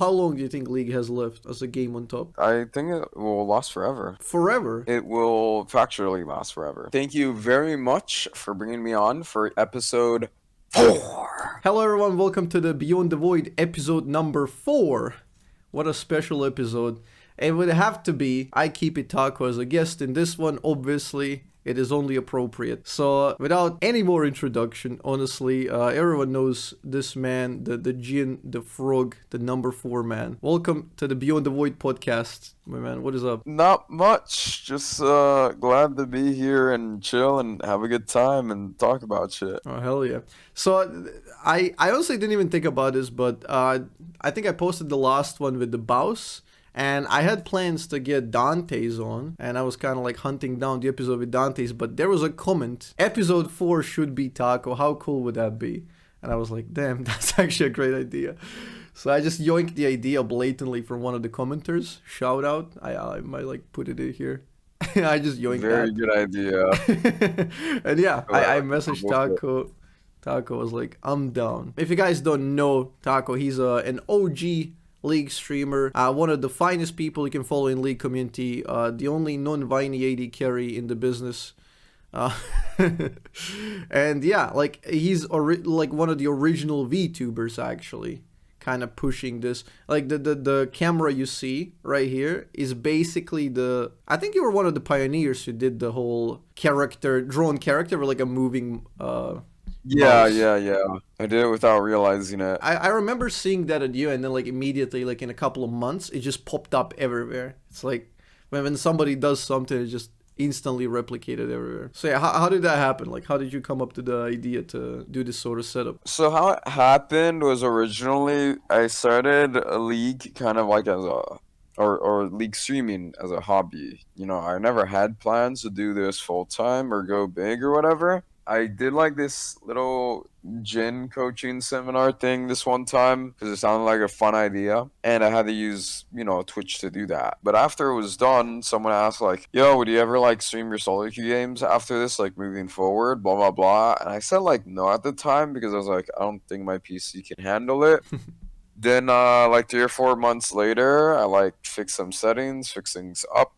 How long do you think League has left as a game on top? I think it will last forever. Forever? It will factually last forever. Thank you very much for bringing me on for episode 4. Hello everyone, welcome to the Beyond the Void episode number 4. What a special episode. It would have to be ikeepittaco as a guest in this one, obviously. It is only appropriate. So, without any more introduction, honestly, everyone knows this man, the Jhin, the frog, the number 4 man. Welcome to the Beyond the Void podcast, my man. What is up? Not much. Just glad to be here and chill and have a good time and talk about shit. Oh, hell yeah. So, I honestly didn't even think about this, but I think I posted the last one with the Baus. And I had plans to get Dante's on, and I was kind of like hunting down the episode with Dante's, but there was a comment, episode 4 should be Taco, how cool would that be? And I was like, damn, that's actually a great idea. So I just yoinked the idea blatantly from one of the commenters, shout out, I might like put it in here. I just yoinked Very that. good idea. And yeah, I messaged Taco. Taco was like, I'm down. If you guys don't know Taco, he's an OG League streamer, one of the finest people you can follow in League community, the only non-Viney AD carry in the business, and yeah, like he's like one of the original Vtubers actually, kind of pushing this. Like the camera you see right here is basically I think you were one of the pioneers who did the whole drawn character with like a moving Yeah. mouse. I did it without realizing it. I remember seeing that at you, and then like immediately, like in a couple of months, it just popped up everywhere. It's like when somebody does something, it just instantly replicated everywhere. So yeah, how did that happen? Like, how did you come up to the idea to do this sort of setup? So how it happened was originally I started a league kind of like as a or league streaming as a hobby. You know, I never had plans to do this full time or go big or whatever. I did like this little Jhin coaching seminar thing this one time because it sounded like a fun idea, and I had to use Twitch to do that. But after it was done, someone asked like, "Yo, would you ever like stream your solo queue games after this, like moving forward?" Blah blah blah. And I said like no at the time because I was like, I don't think my PC can handle it. Then like 3 or 4 months later, I like fixed some settings, fixed things up.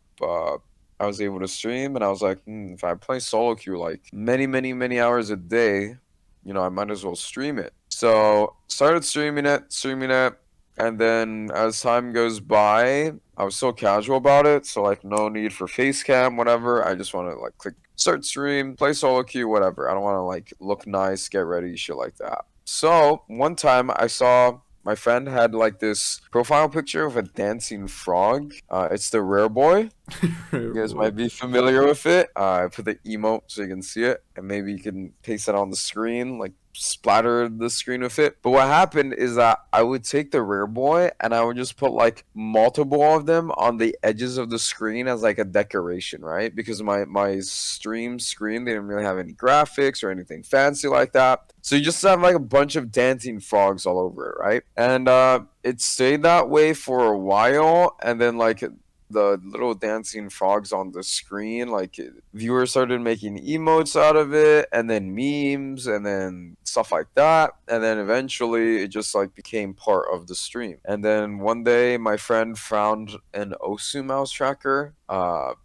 I was able to stream, and I was like, if I play solo queue like many hours a day, I might as well stream it. So started streaming it, and then as time goes by, I was so casual about it, so like no need for face cam, whatever. I just want to like click start stream, play solo queue, whatever. I don't want to like look nice, get ready, shit like that. So one time I saw my friend had like this profile picture of a dancing frog. It's the rare boy. You guys might be familiar with it. I put the emote so you can see it, and maybe you can paste it on the screen, like splatter the screen with it. But what happened is that I would take the rare boy and I would just put like multiple of them on the edges of the screen as like a decoration, right? Because my stream screen, they didn't really have any graphics or anything fancy like that. So you just have like a bunch of dancing frogs all over it, right? And it stayed that way for a while, and then like the little dancing frogs on the screen, like viewers started making emotes out of it, and then memes, and then stuff like that, and then eventually it just like became part of the stream. And then one day my friend found an Osu mouse tracker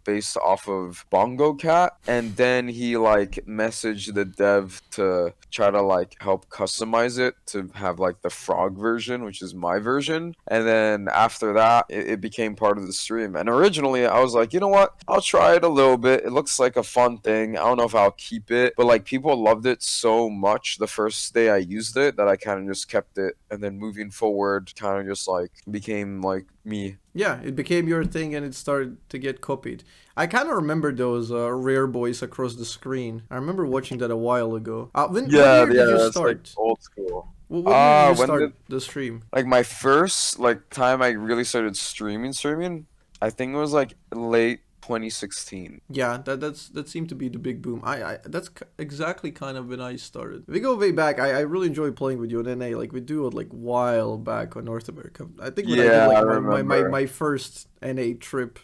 based off of Bongo Cat, and then he like messaged the dev to try to like help customize it to have like the frog version, which is my version. And then after that it became part of the stream. And originally I was like, you know what, I'll try it a little bit, it looks like a fun thing, I don't know if I'll keep it. But like people loved it so much the first day I used it that I kind of just kept it, and then moving forward kind of just like became like me. Yeah, it became your thing and it started to get copied. I kind of remember those rare boys across the screen. I remember watching that a while ago. When year did you That's like start? old school. What year did you When start did the stream? like my first like time I really started streaming, I think it was like late 2016. Yeah, that seemed to be the big boom. That's exactly kind of when I started. We go way back. I really enjoy playing with you in NA. Like we do it like while back on North America. I think when I did Yeah, I like remember. my first NA trip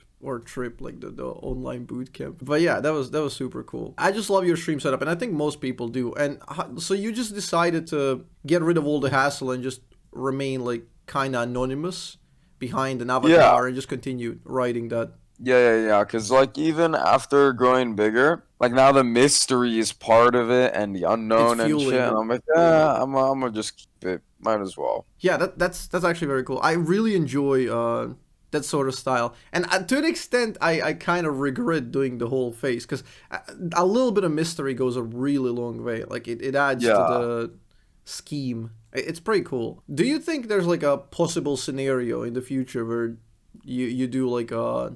like the online boot camp. But yeah, that was super cool. I just love your stream setup, and I think most people do. And so you just decided to get rid of all the hassle and just remain like kind of anonymous behind an Yeah, avatar and just continue writing that. yeah. Because like even after growing bigger, like now the mystery is part of it and the It's unknown and shit. fueling And it. I'm like, yeah, I'm gonna just keep it. Might as well. Yeah, that's actually very cool. I really enjoy that sort of style, and to an extent, I kind of regret doing the whole face because a little bit of mystery goes a really long way. Like it adds to Yeah. the scheme. It's pretty cool. Do you think there's like a possible scenario in the future where you do like a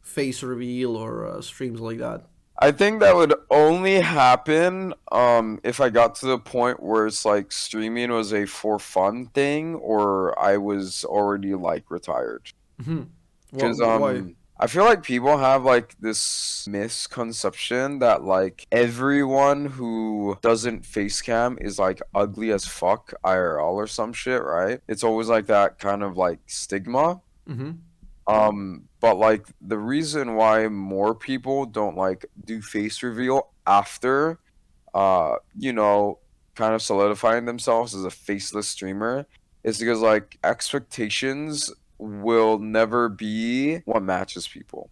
face reveal or streams like that? I think that would only happen if I got to the point where it's like streaming was a for fun thing or I was already like retired. Hmm. Because Why? I feel like people have like this misconception that like everyone who doesn't face cam is like ugly as fuck IRL or some shit, right? It's always like that kind of like stigma. Mm-hmm. But like the reason why more people don't like do face reveal after you know, kind of solidifying themselves as a faceless streamer is because like expectations will never be what matches people,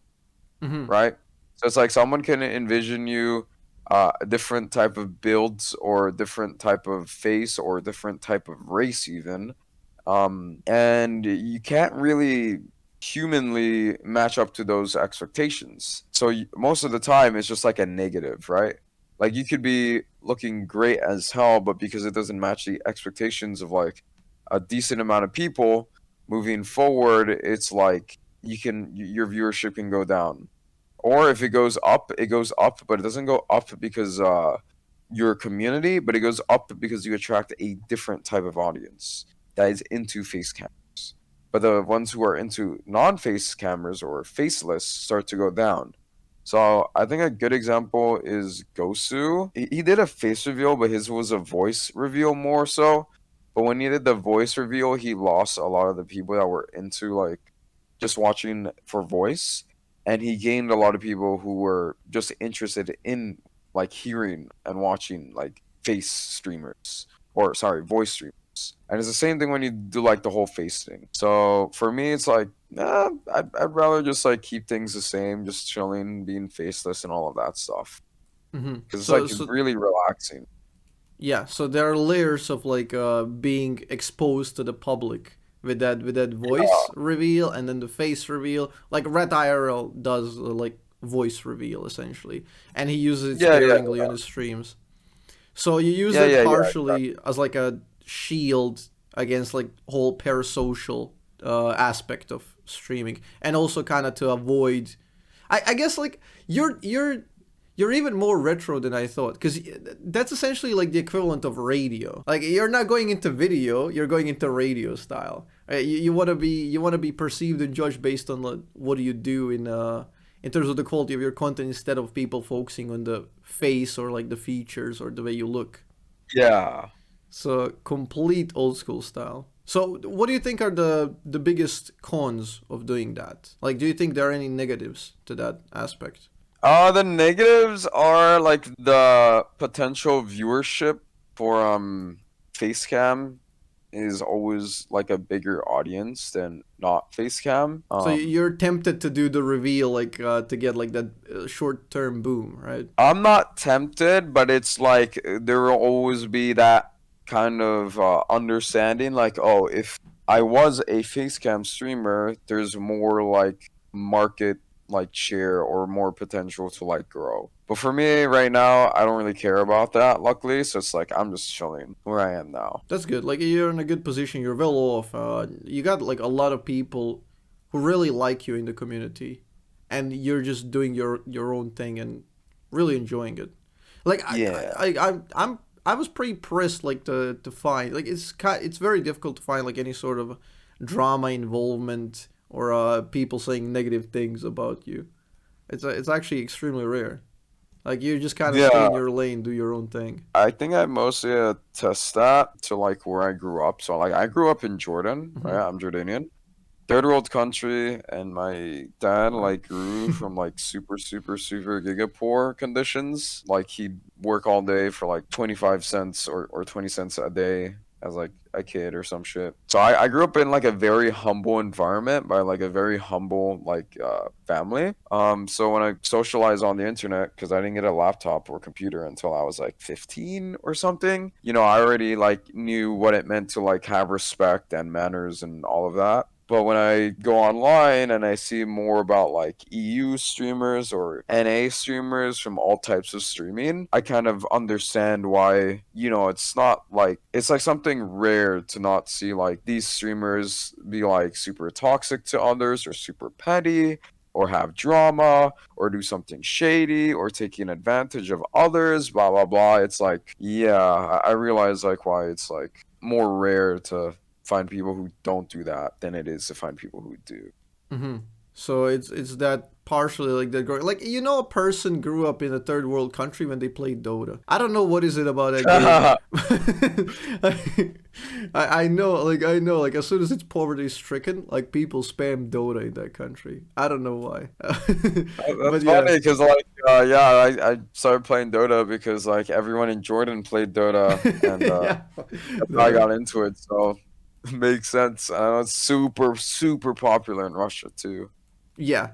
Mm-hmm. right? So it's like someone can envision you a different type of builds or a different type of face or a different type of race even, and you can't really humanly match up to those expectations. So most of the time, it's just like a negative, right? Like you could be looking great as hell, but because it doesn't match the expectations of like a decent amount of people moving forward, it's like your viewership can go down. Or if it goes up, but it doesn't go up because your community, but it goes up because you attract a different type of audience that is into face cameras. But the ones who are into non-face cameras or faceless start to go down. So I think a good example is Gosu. He did a face reveal, but his was a voice reveal more so. But when he did the voice reveal, he lost a lot of the people that were into like just watching for voice, and he gained a lot of people who were just interested in like hearing and watching like face streamers or sorry voice streamers. And it's the same thing when you do like the whole face thing. So for me it's like nah, I'd rather just like keep things the same, just chilling, being faceless and all of that stuff, Mm-hmm. because it's So like so really relaxing. yeah, so there are layers of like being exposed to the public with that voice Yeah, reveal and then the face reveal. Like Red IRL does like voice reveal essentially, and he uses it yeah, sparingly on his streams. So you use that yeah. partially as like a shield against like whole parasocial aspect of streaming, and also kind of to avoid. I guess like you're even more retro than I thought because that's essentially like the equivalent of radio. Like you're not going into video, you're going into radio style. Right? You want to be perceived and judged based on like, what do you do in terms of the quality of your content instead of people focusing on the face or like the features or the way you look. Yeah. So complete old school style. So what do you think are the biggest cons of doing that? Like do you think there are any negatives to that aspect? The negatives are like the potential viewership for Facecam is always like a bigger audience than not Facecam. So you're tempted to do the reveal like to get like that short-term boom, right? I'm not tempted, but it's like there will always be that kind of understanding like, oh, if I was a Facecam streamer, there's more like market like share or more potential to like grow. But for me right now, I don't really care about that, luckily. So it's like I'm just chilling where I am now. That's good. Like you're in a good position. You're well off. You got like a lot of people who really like you in the community, and you're just doing your own thing and really enjoying it. Like Yeah. I was pretty pressed like to find like it's very difficult to find like any sort of drama involvement or people saying negative things about you. It's actually extremely rare. Like you just kind of stay Yeah. in your lane, do your own thing. I think I mostly attest that to like where I grew up. So like I grew up in Jordan, Hmm. right? I'm Jordanian. Third world country, and my dad Wow. like grew from like super giga poor conditions. Like he'd work all day for like 25 cents or 20 cents a day. as like a kid or some shit. So I grew up in like a very humble environment by like a very humble like family. So when I socialized on the internet, because I didn't get a laptop or computer until I was like 15 or something, you know, I already like knew what it meant to like have respect and manners and all of that. But when I go online and I see more about like EU streamers or NA streamers from all types of streaming, I kind of understand why, you know, it's like something rare to not see like these streamers be like super toxic to others or super petty or have drama or do something shady or taking advantage of others, blah blah blah. It's like, yeah, I realize like why it's like more rare to find people who don't do that than it is to find people who do. Mm-hmm. So it's that partially like that growing, like, you know, a person grew up in a third world country when they played Dota. I don't know what is it about that game. I know like as soon as it's poverty stricken, like people spam Dota in that country. I don't know why. That's But yeah. funny because like yeah, I started playing Dota because like everyone in Jordan played Dota and Yeah. that's how I No. got into it. So it makes sense. I know it's super popular in Russia too. Yeah.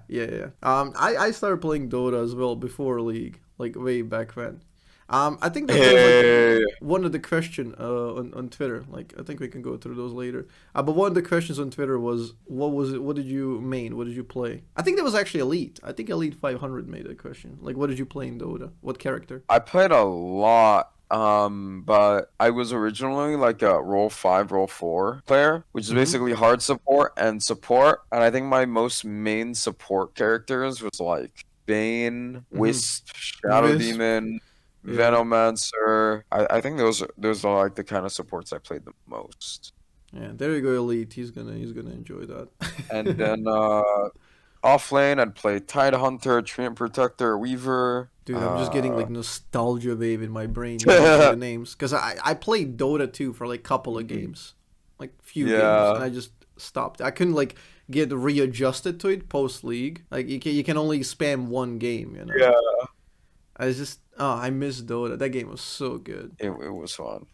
I started playing Dota as well before League, like way back then. I think that there's like Hey, one of the question on Twitter. Like I think we can go through those later. But one of the questions on Twitter was, what was it? What did you main? What did you play? I think that was actually Elite. I think Elite 500 made that question. Like, what did you play in Dota? What character? I played a lot. But I was originally like a role 5, role 4 player, which is Mm-hmm. basically hard support and support. And I think my most main support characters was like Bane, Mm-hmm. Wisp, Shadow Visp. Demon, Yeah. Venomancer. I think those are like the kind of supports I played the most. Yeah. There you go, Elite. He's gonna enjoy And that. then off lane I'd play Tidehunter, Treant Protector, Weaver. Dude, I'm just getting like nostalgia wave in my brain hearing all the names. Cause I played Dota 2 for like couple of Mhm. games, like few games, and Yeah. I just stopped. I couldn't like get readjusted to it post league. Like you can only spam one game, you know. Yeah. I just I miss Dota. That game was so good. It was fun.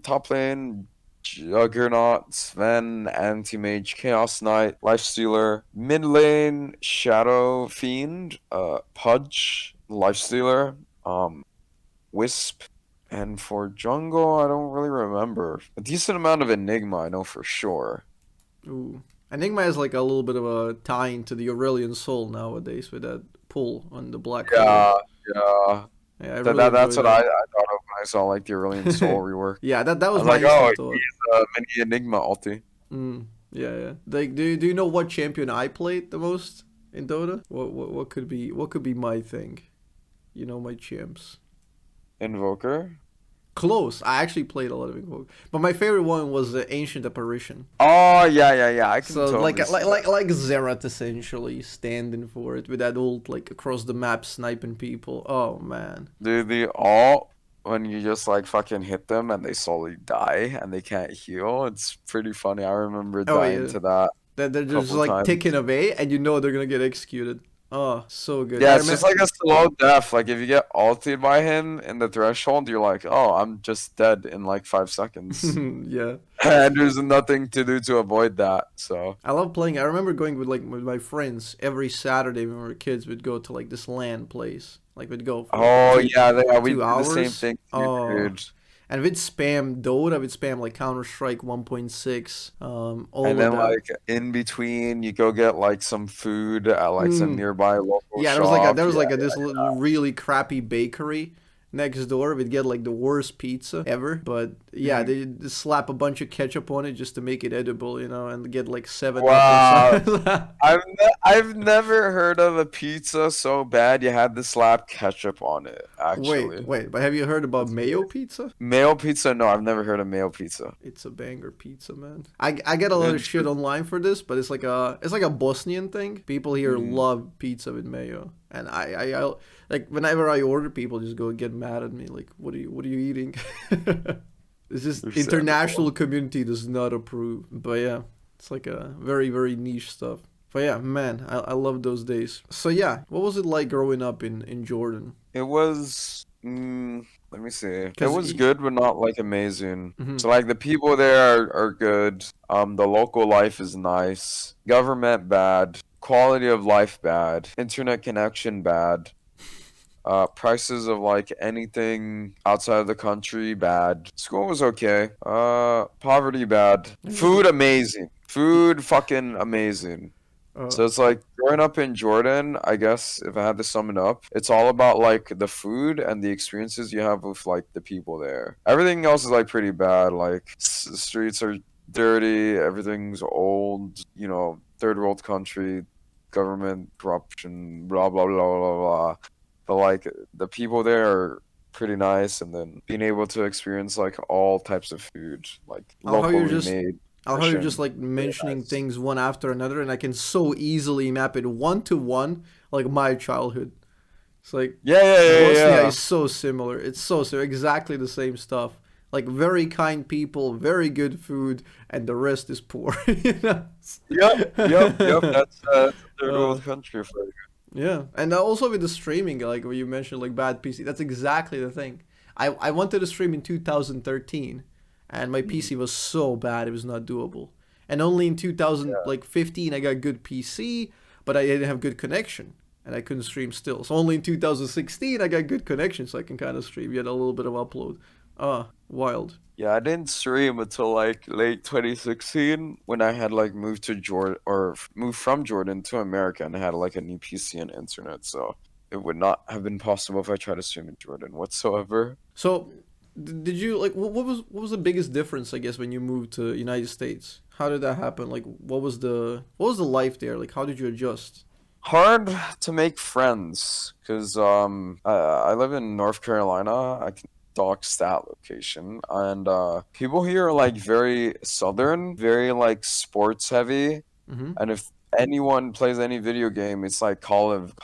Top lane, Juggernaut, Sven, Anti-Mage, Chaos Knight, Lifestealer. Mid lane, Shadow Fiend, Pudge, Lifestealer, Wisp. And for jungle, I don't really remember. A decent amount of Enigma, I know for sure. Ooh, Enigma is like a little bit of a tie into the Aurelian Soul nowadays with that pull on the black hole. Yeah, yeah. Yeah, I really That's enjoy what that. I thought of when I saw like the Aurelion Soul rework. Yeah, that I was was my like, oh, instant thought. he's a mini Enigma ulti. Yeah. Like, do you know what champion I played the most in Dota? What could be my thing? You know my champs. Invoker. Close. I actually played a lot of Invoke, but my favorite one was the Ancient Apparition. Oh yeah. I can So like totally see that. Zerat essentially standing for it with that old like across the map sniping people. Oh man. Dude, the alt when you just like fucking hit them and they slowly die and they can't heal, it's pretty funny. I remember Oh dying yeah. to that That they're a just couple like ticking times. away, and you know they're gonna get executed. Oh, so good. Yeah, I it's just remember. like a slow death. Like if you get ulted by him in the threshold, you're like, oh, I'm just dead in like 5 seconds. Yeah. And there's nothing to do to avoid that. So I love playing. I remember going with my friends every Saturday when we were kids. We'd go to like this LAN place. Like we'd go for like oh two yeah, we two did the same hours. thing too, Oh, dude. and we'd spam Dota. We'd spam like Counter Strike 1.6. And All of then that. like in between, you go get like some food at like some Mm. nearby local Yeah, there shop. was Yeah, like this really crappy bakery next door. We'd get like the worst pizza ever, but yeah, mhm. they just slap a bunch of ketchup on it just to make it edible, you know, and get like 7 up or Wow. something. I've never heard of a pizza so bad you had to slap ketchup on it, actually. Wait, but have you heard about That's mayo crazy. pizza? Mayo pizza? No, I've never heard of mayo pizza. It's a banger pizza, man. I get a lot of shit Interesting. online for this, but it's like a Bosnian thing. People here Mm, love pizza with mayo, and I like whenever I order, people just go get mad at me. Like, what are you eating? It's just understandable. international community does not approve. But yeah, it's like a very very niche stuff. But yeah, man, I love those days. So yeah, what was it like growing up in Jordan? It was. Let me see. It Because was good, but not like amazing. mhm. So like the people there are good. The local life is nice. Government bad. Quality of life bad. Internet connection bad. Prices of like anything outside of the country bad. School was okay. Poverty bad. Food amazing. Food fucking amazing. Uh, So it's like growing up in Jordan, I guess if I had to sum it up, it's all about like the food and the experiences you have with like the people there. Everything else is like pretty bad. Like streets are dirty, everything's old, third world country, government corruption, blah blah blah blah blah. But like the people there are pretty nice, and then being able to experience like all types of food, like how you're locally just made, how you're just nutrition, like really mentioning nice. things one after another, and I can so easily map it one to one, like my childhood. It's like Yeah, yeah, yeah, Bosnia yeah. is so similar. It's so similar, exactly the same stuff. Like very kind people, very good food, and the rest is poor. You know? Yep, yep, yep. That's a third uh, world country for you. yeah, and also with the streaming, like when you mentioned like bad PC, that's exactly the thing. I wanted to stream in 2013, and my Mhm. PC was so bad it was not doable. And only in 2000 Yeah. like 15 I got good PC, but I didn't have good connection, and I couldn't stream still. So only in 2016 I got good connection, so I can kind of stream. Yet a little bit of upload. Wild. Yeah, I didn't stream until like late 2016 when I had like moved to Jordan or moved from Jordan to America and had like a new PC and internet. So it would not have been possible if I tried to stream in Jordan whatsoever. So did you like what was the biggest difference I guess when you moved to United States? How did that happen? Like what was the life there? Like how did you adjust? Hard to make friends because I live in North Carolina. I can dox that location, and people here are like very southern, very like sports heavy, Mm-hmm. and if anyone plays any video game, it's like Call of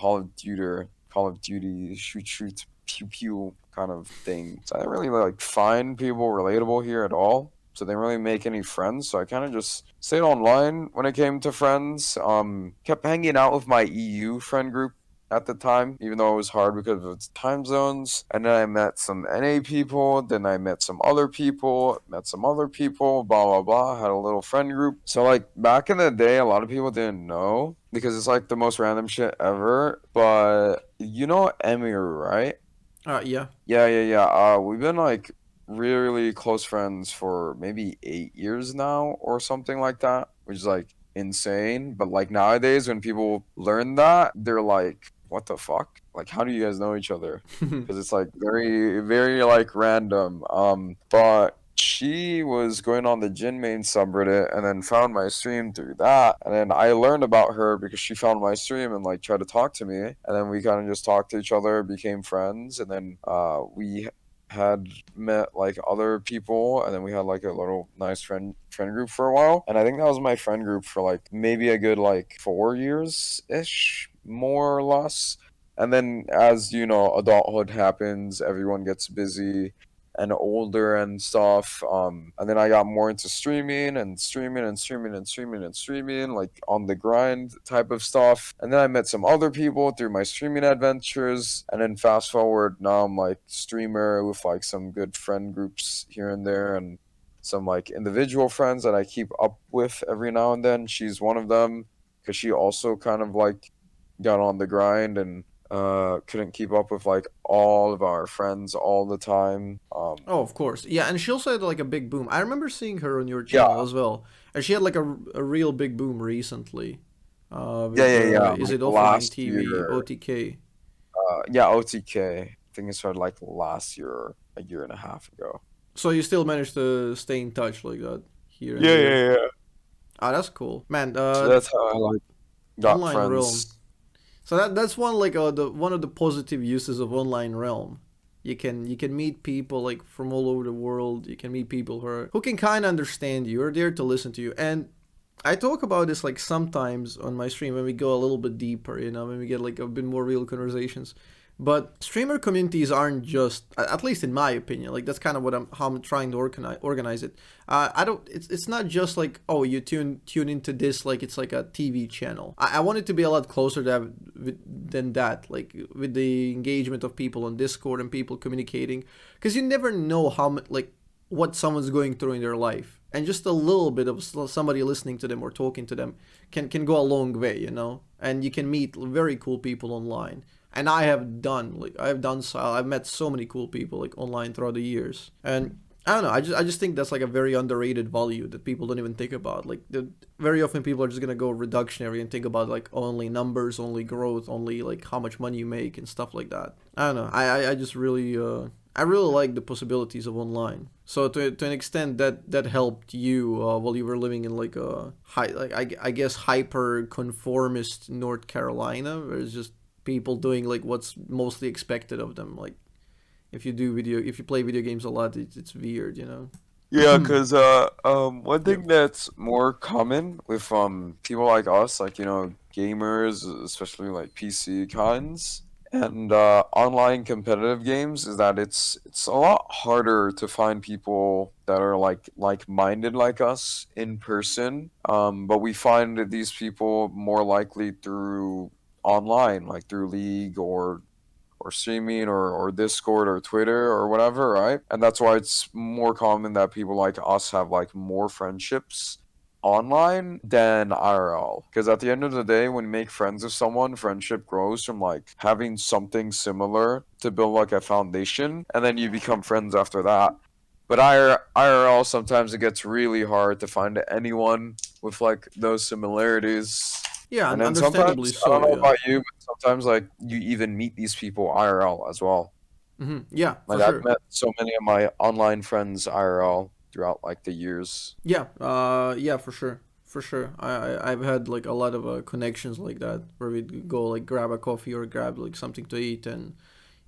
Duty, shoot, pew pew kind of thing. So I didn't really like find people relatable here at all. So they didn't really make any friends. So I kind of just stayed online when it came to friends. Kept hanging out with my EU friend group at the time, even though it was hard because of its time zones. And then I met some NA people, then I met some other people, met some other people, blah blah blah. Had a little friend group. So like back in the day, a lot of people didn't know because it's like the most random shit ever. But you know Emir, right? Yeah. Yeah, yeah, yeah. We've been like really close friends for maybe 8 years now or something like that, which is like insane. But like nowadays, when people learn that, they're like, "What the fuck? Like, how do you guys know each other?" Because it's like very, very like random. But she was going on the Jhin main subreddit and then found my stream through that. And then I learned about her because she found my stream and like tried to talk to me. And then we kind of just talked to each other, became friends, and then we had met like other people, and then we had like a little nice friend group for a while. And I think that was my friend group for like maybe a good like 4 years ish, more or less. And then as you know, adulthood happens, everyone gets busy and older and stuff. And then I got more into streaming and streaming and streaming and streaming and streaming, like on the grind type of stuff. And then I met some other people through my streaming adventures. And then fast forward, now I'm like streamer with like some good friend groups here and there, and some like individual friends that I keep up with every now and then. She's one of them because she also kind of like got on the grind and couldn't keep up with like all of our friends all the time. Oh, of course. Yeah, and she also had like a big boom. I remember seeing her on your Yeah, channel as well, and she had like a real big boom recently. yeah, With yeah, yeah. is Like it offline last TV year, OTK? yeah, OTK. I think it started like last year, a year and a half ago. So you still managed to stay in touch like that here and Yeah, there. yeah, yeah. Ah, that's cool, man. So that's how I like got Online realm. friends. So that's one like the one of the positive uses of online realm. You can meet people like from all over the world. You can meet people who can kind of understand you. Are there to listen to you. And I talk about this like sometimes on my stream when we go a little bit deeper. When we get like a bit more real conversations. But streamer communities aren't just, at least in my opinion, like that's kind of what how I'm trying to organize it. I don't. It's not just like, oh, you tune into this like it's like a TV channel. I want it to be a lot closer to than that. Like with the engagement of people on Discord and people communicating, because you never know how like what someone's going through in their life, and just a little bit of somebody listening to them or talking to them can go a long way, you know. And you can meet very cool people online. And I've met so many cool people like online throughout the years. And I don't know, I just think that's like a very underrated value that people don't even think about. Like very often people are just gonna go reductionary and think about like only numbers, only growth, only like how much money you make and stuff like that. I don't know. I just really I really like the possibilities of online. So to an extent that helped you while you were living in like a I guess hyper conformist North Carolina, where it's just people doing like what's mostly expected of them. Like if you play video games a lot, it's weird, you know. Yeah, because one Yep. thing that's more common with people like us, like gamers, especially like PC kinds, and online competitive games, is that it's a lot harder to find people that are like-minded like us in person. But we find these people more likely through online, like through League or streaming or Discord or Twitter or whatever, right? And that's why it's more common that people like us have like more friendships online than IRL. Because at the end of the day, when you make friends with someone, friendship grows from like having something similar to build like a foundation, and then you become friends after that. But IRL, sometimes it gets really hard to find anyone with like those similarities. Yeah, And then understandably sometimes, I don't so. know Yeah. about you, but sometimes like you even meet these people IRL as well. Yeah, for Like I've sure. met so many of my online friends IRL throughout like the years. Yeah. Yeah, for sure. For sure. I've had like a lot of connections like that where we'd go like grab a coffee or grab like something to eat, and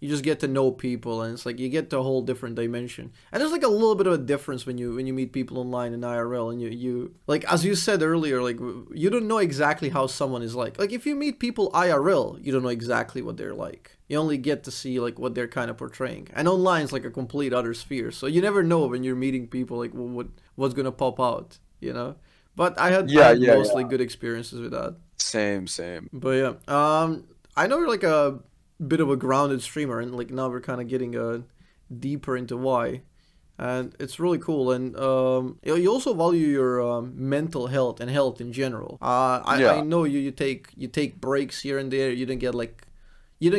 you just get to know people, and it's like you get to a whole different dimension. And there's like a little bit of a difference when you meet people online in IRL, and you like, as you said earlier, like you don't know exactly how someone is like if you meet people IRL, you don't know exactly what they're like. You only get to see like what they're kind of portraying, and online is like a complete other sphere, so you never know when you're meeting people like what's gonna pop out, you know. But I Yeah, had yeah, mostly yeah. good experiences with that. Same, same. But yeah, I know you're like a bit of a grounded streamer, and like now we're kind of getting deeper into why, and it's really cool. And you also value your mental health and health in general. I Yeah. know you take breaks here and there. You don't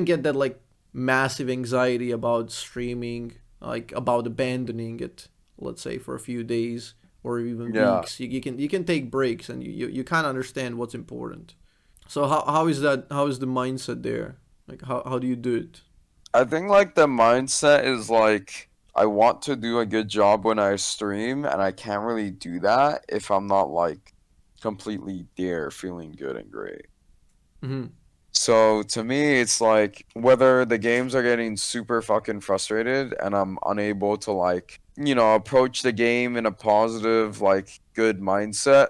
get that like massive anxiety about streaming, like about abandoning it. Let's say for a few days or even Yeah. weeks. You can take breaks, and you kind of understand what's important. So how is that? How is the mindset there? Like how do you do it? I think like the mindset is like I want to do a good job when I stream, and I can't really do that if I'm not like completely there feeling good and great. Hmm. So to me, it's like whether the games are getting super fucking frustrated and I'm unable to like, approach the game in a positive, like good mindset,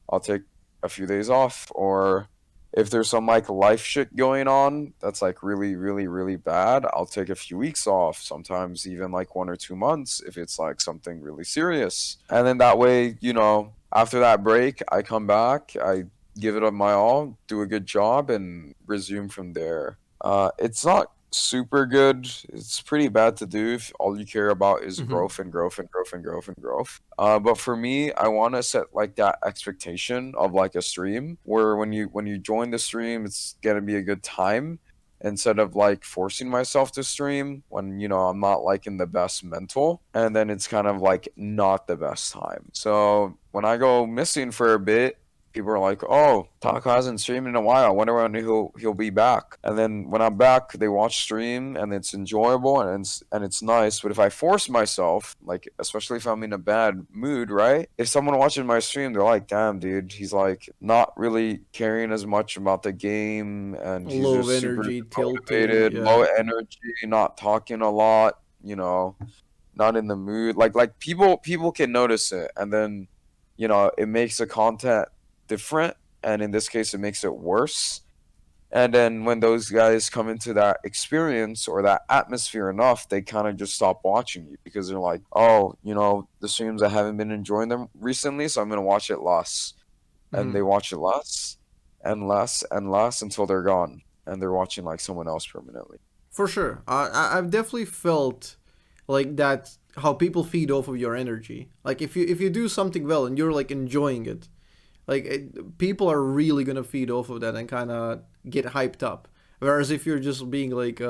I'll take a few days off. Or if there's some like life shit going on that's like really, really, really bad, I'll take a few weeks off, sometimes even like 1 or 2 months if it's like something really serious. And then that way, after that break, I come back, I give it up my all, do a good job, and resume from there. It's not super good. It's pretty bad to do if all you care about is Hmm. growth and growth and growth and growth and growth. But for me, I want to set like that expectation of like a stream where when you join the stream, it's gonna be a good time instead of like forcing myself to stream when I'm not like in the best mental, and then it's kind of like not the best time. So when I go missing for a bit, people are like, "Oh, Taco hasn't streamed in a while. I wonder when he'll be back." And then when I'm back, they watch stream and it's enjoyable and it's nice. But if I force myself, like especially if I'm in a bad mood, right? If someone watching my stream, they're like, "Damn, dude, he's like not really caring as much about the game, and he's Low just super energy, tilting. motivated, Yeah. low energy, not talking a lot, not in the mood." Like people can notice it, and then it makes the content different, and in this case it makes it worse. And then when those guys come into that experience or that atmosphere enough, they kind of just stop watching you because they're like, oh, the streams I haven't been enjoying them recently, so I'm gonna watch it less. And they Hmm. watch it less and less and less until they're gone and they're watching like someone else permanently. For sure. I've definitely felt like that how people feed off of your energy. Like if you do something well and you're like enjoying it, like people are really gonna feed off of that and kind of get hyped up. Whereas if you're just being like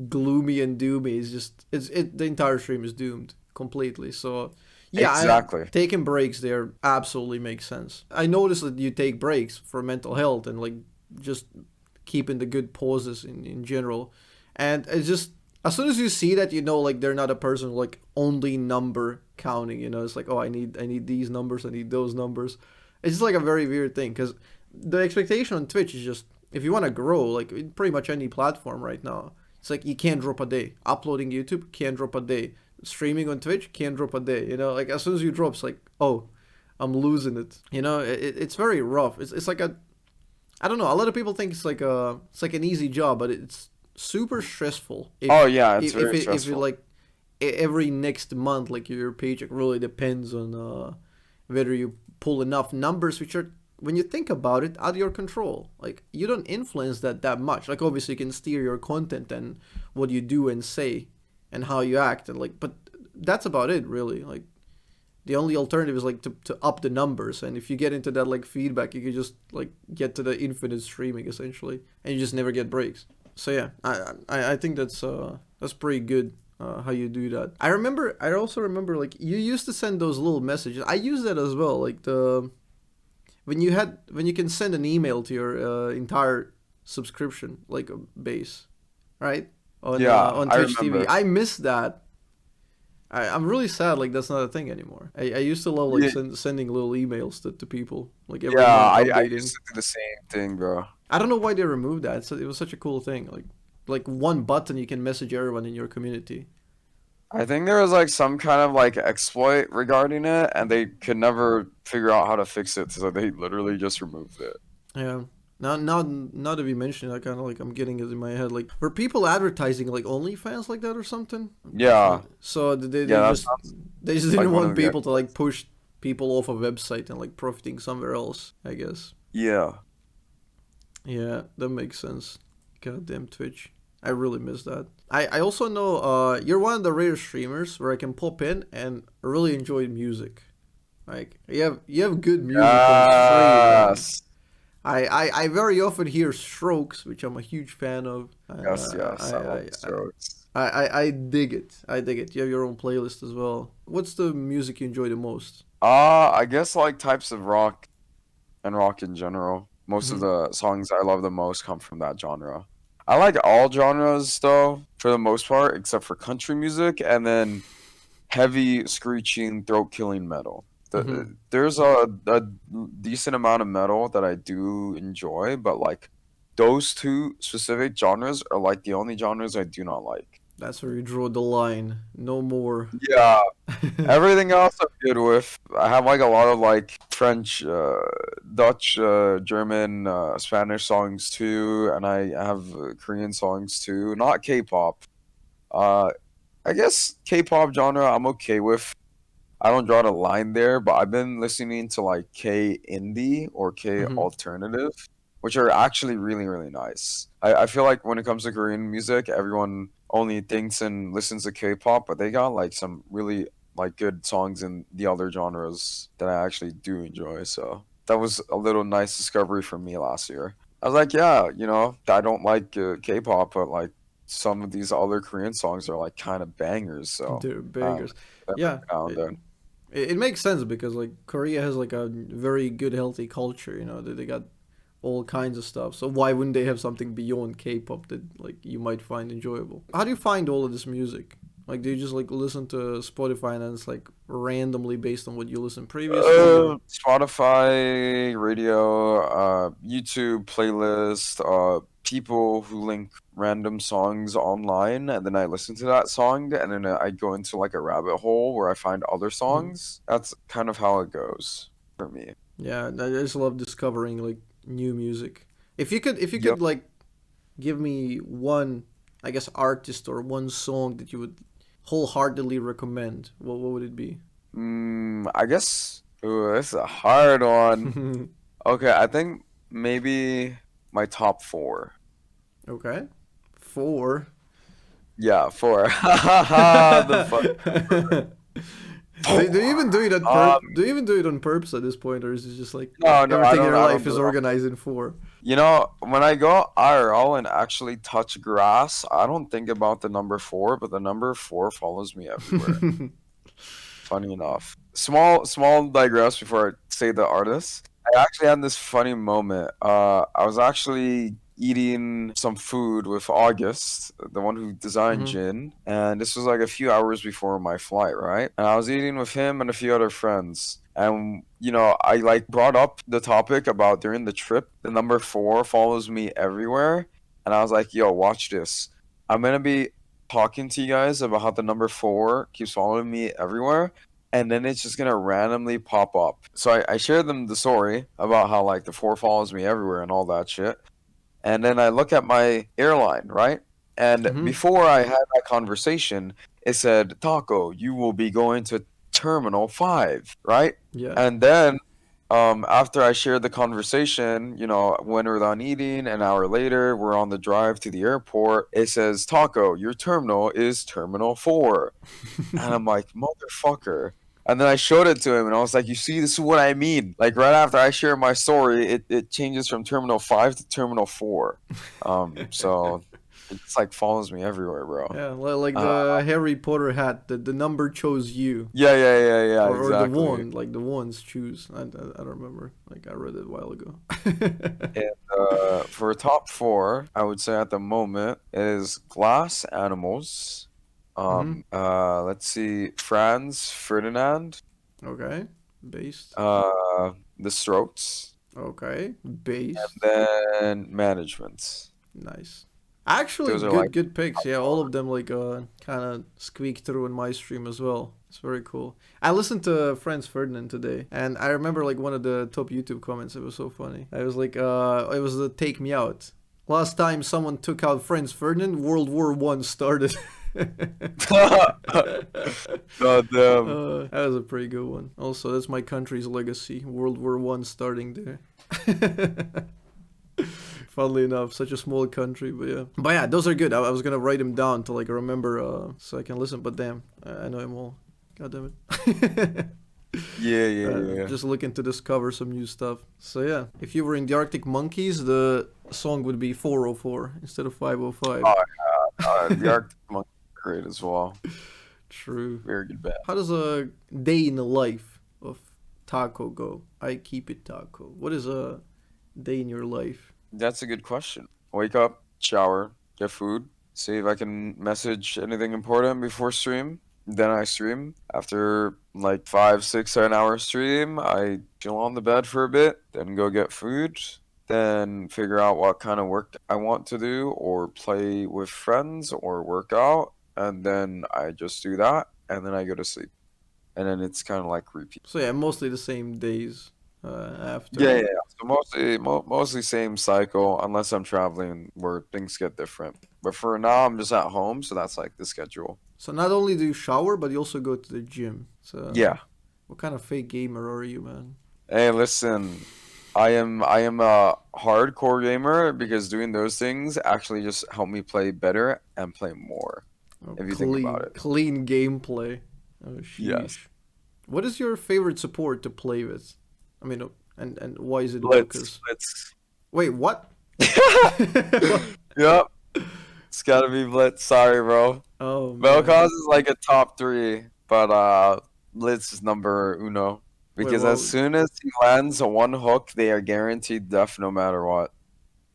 gloomy and doomy, the entire stream is doomed completely. So yeah, Exactly. taking breaks there absolutely makes sense. I noticed that you take breaks for mental health and like just keeping the good pauses in general. And it's just as soon as you see that, like they're not a person like only number counting. It's like, oh, I need these numbers, I need those numbers. It's just like a very weird thing because the expectation on Twitch is just if you want to grow, like in pretty much any platform right now, it's like you can't drop a day. Uploading YouTube can't drop a day. Streaming on Twitch can't drop a day. Like as soon as you drop, it's like, oh, I'm losing it. It's very rough. It's like a I don't know. A lot of people think it's like an easy job, but it's super stressful. Oh yeah, it's If very if you stressful. like every next month, like your paycheck really depends on whether you pull enough numbers, which are when you think about it out of your control. Like you don't influence that much. Like obviously you can steer your content and what you do and say and how you act and like, but that's about it really. Like the only alternative is like to up the numbers, and if you get into that like feedback you can just like get to the infinite streaming essentially and you just never get breaks. So yeah, I think that's pretty good, how you do that. I also remember like you used to send those little messages. I use that as well, like the when you can send an email to your entire subscription like base, right, Yeah, on I Twitch TV. remember. I miss that. I'm really sad like that's not a thing anymore. I used to love like Yeah, sending little emails to people like yeah, every month I used updating. to do the same thing, bro. I don't know why they removed that. So it was such a cool thing. Like one button you can message everyone in your community. I think there was like some kind of like exploit regarding it, and they could never figure out how to fix it, so they literally just removed it. Yeah. Now that we mention it, I kind of like I'm getting it in my head. Like, were people advertising like OnlyFans like that or something? Yeah, So they, yeah, they that just sounds they just like didn't one want of the people to like exploits. push people off a website and like profiting somewhere else. I guess. Yeah. Yeah, that makes sense. Goddamn Twitch. I really miss that. I also know you're one of the rare streamers where I can pop in and really enjoy music. Like you have good music on stream, and Yes. I very often hear Strokes, which I'm a huge fan of. Yes, yes. I love the Strokes. I dig it. I dig it. You have your own playlist as well. What's the music you enjoy the most? I guess like types of rock and rock in general. Most of Hmm. the songs I love the most come from that genre. I like all genres though, for the most part, except for country music and then heavy screeching throat killing metal. Hmm. There's a decent amount of metal that I do enjoy, but like those two specific genres are like the only genres I do not like. That's where you draw the line. No more. Yeah, everything else I'm good with. I have like a lot of like French, Dutch, German, Spanish songs too, and I have Korean songs too. Not K-pop. Uh, I guess K-pop genre I'm okay with. I don't draw the line there, but I've been listening to like K indie or K Hmm. alternative, which are actually really, really nice. I feel like when it comes to Korean music, everyone only thinks and listens to K-pop, but they got like some really like good songs in the other genres that I actually do enjoy. So that was a little nice discovery for me last year. I was like, yeah, I don't like K-pop, but like some of these other Korean songs are like kind of bangers. So They're uh, bangers. every Yeah, now and it, then. it makes sense because like Korea has like a very good healthy culture. They got all kinds of stuff. So why wouldn't they have something beyond K-pop that like you might find enjoyable? How do you find all of this music? Like, do you just like listen to Spotify and it's like randomly based on what you listened previously, or? Spotify, radio, YouTube playlist, people who link random songs online, and then I listen to that song, and then I go into like a rabbit hole where I find other Mhm. songs. That's kind of how it goes for me. Yeah, I just love discovering like new music. If you Yep. could like give me one, I guess, artist or one song that you would wholeheartedly recommend, what would it be? I guess. Ooh, this is a hard one. Okay, I think maybe my top four. Okay. Four. Yeah, four. The fuck. Do you even do it on Um, Do you even do it on purpose at this point, or is it just like no, no, everything in your I don't life do is it. organized in four? You know, when I go IRL and actually touch grass, I don't think about the number four, but the number four follows me everywhere. Funny enough. Small digress before I say the artist. I actually had this funny moment. I was actually eating some food with August, the one who designed Hmm. Jhin, and this was like a few hours before my flight, right? And I was eating with him and a few other friends. And I like brought up the topic about during the trip, the number four follows me everywhere. And I was like, yo, watch this. I'm gonna be talking to you guys about how the number four keeps following me everywhere, and then it's just gonna randomly pop up. So I shared them the story about how like the four follows me everywhere and all that shit. And then I look at my airline, right? And Hmm. before I had that conversation, it said, Taco, you will be going to Terminal 5, right? Yeah. And then after I shared the conversation, when we're done eating, an hour later, we're on the drive to the airport. It says, Taco, your terminal is Terminal 4. And I'm like, motherfucker. And then I showed it to him and I was like, you see, this is what I mean. Like right after I share my story, it changes from Terminal 5 to Terminal 4. So it's like follows me everywhere, bro. Yeah, like Uh, the Harry Potter hat, the number chose you. yeah, yeah, yeah, yeah, Or the exactly. one, like the ones choose. I don't remember. Like I read it a while ago. And for top four, I would say at the moment is Glass Animals. Hmm. Let's see, Franz Ferdinand, Okay. Based. The Strokes, Okay. Based. then Management. Nice. Actually, Those are like good picks. top Yeah, all four. of them like kind of squeak through in my stream as well. It's very cool. I listened to Franz Ferdinand today, and I remember like one of the top YouTube comments. It was so funny. I was like, it was the "Take Me Out." Last time someone took out Franz Ferdinand, World War I started. God damn. That was a pretty good one. Also, that's my country's legacy. World War I starting there. Funnily enough, such a small country, but yeah. But yeah, those are good. I was gonna write them down to like remember, so I can listen. But damn, I know them all. God damn it. Yeah, yeah, yeah. Just looking to discover some new stuff. So yeah, if you were in the Arctic Monkeys, the song would be 404 instead of 505. Oh, the Arctic Monkey is great as well. True. Very good band. How does a day in the life of Taco go? Ikeepittaco. What is a day in your life? That's a good question. Wake up, shower, get food, see if I can message anything important before stream. Then I stream. After like 5, 6, 7 hour stream, I chill on the bed for a bit, then go get food, then figure out what kind of work I want to do, or play with friends, or work out, and then I just do that, and then I go to sleep. And then it's kind of like repeat. So yeah, mostly the same days Yeah, after. yeah, yeah. So mostly same cycle, unless I'm traveling where things get different. But for now, I'm just at home, so that's like the schedule. So not only do you shower, but you also go to the gym. So Yeah. what kind of fake gamer are you, man? Hey, listen, I am a hardcore gamer because doing those things actually just help me play better and play more, Oh, if you think about clean, it. clean gameplay. Oh, Yes. sheesh. What is your favorite support to play with? I mean, and why is it Blitz, vel'koz? Blitz. Wait, what? Yep, it's gotta be Blitz. Sorry, bro. Oh vel'koz man. is like a top three, but Blitz is number uno. Wait, Because as well, soon as he lands a one hook, they are guaranteed death no matter what.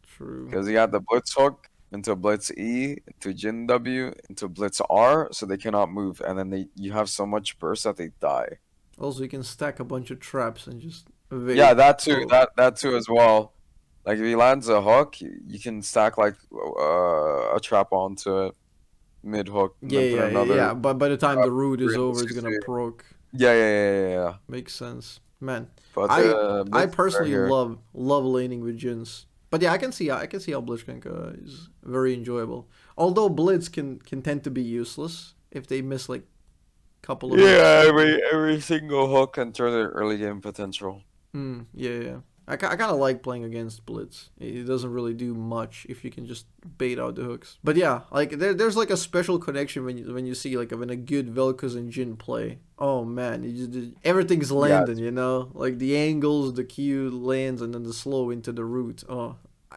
true. Because he got the Blitz hook into Blitz E, into Jin W, into Blitz R, so they cannot move. And then you have so much burst that they die. Also, you can stack a bunch of traps and just Yeah, evade. that too. Oh, That too as well. Like if he lands a hook, you can stack like a trap onto it mid hook, and yeah, then put yeah, yeah, another yeah. But by the time the route is over, it's gonna 360. proc. Yeah, yeah, yeah, yeah, yeah. Makes sense, man. But I the I Blitz are personally here. love laning with Jins. But yeah, I can see how Blitzcrank is very enjoyable. Although Blitz can tend to be useless if they miss like couple of hooks. Yeah, every single hook can turn their early game potential. Yeah, yeah. I kind of like playing against Blitz. It doesn't really do much if you can just bait out the hooks. But yeah, like there's like a special connection when you see like when a good vel'koz and Jhin play. Oh man, everything's Yeah, landing. Like the angles, the Q lands, and then the slow into the root. Oh,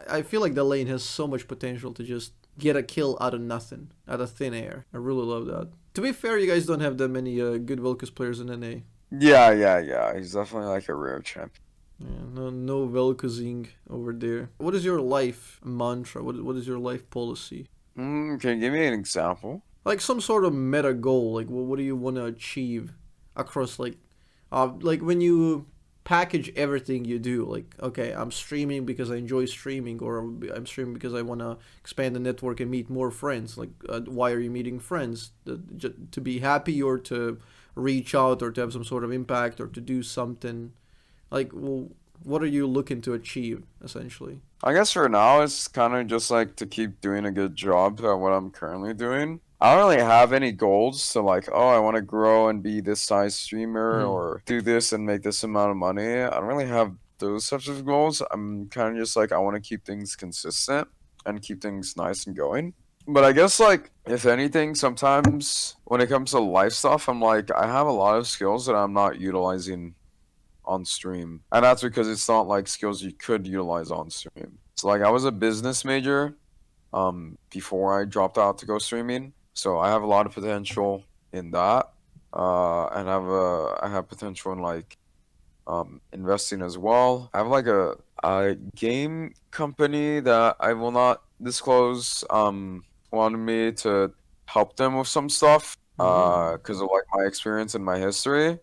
I feel like the lane has so much potential to just get a kill out of nothing, out of thin air. I really love that. To be fair, you guys don't have that many good vel'koz players in NA. yeah. He's definitely like a rare champ. Yeah, no vel'kozing over there. What is your life mantra? What is your life policy? Can you give me an example? Like some sort of meta goal. Like what do you want to achieve across like when you package everything you do. Like okay, I'm streaming because I enjoy streaming, or I'm streaming because I want to expand the network and meet more friends. Like why are you meeting friends? To be happy, or to reach out, or to have some sort of impact, or to do something. Like, well, what are you looking to achieve essentially? I guess for now it's kind of just like to keep doing a good job at what I'm currently doing. I don't really have any goals to like, oh, I want to grow and be this size streamer Mm. or do this and make this amount of money. I don't really have those types of goals. I'm kind of just like I want to keep things consistent and keep things nice and going. But I guess like if anything, sometimes when it comes to life stuff, I'm like I have a lot of skills that I'm not utilizing on stream. And that's because it's not like skills you could utilize on stream. So like I was a business major before I dropped out to go streaming. So I have a lot of potential in that. And I have potential in like investing as well. I have like a game company that I will not disclose wanted me to help them with some stuff Mm. because of like my experience and my history.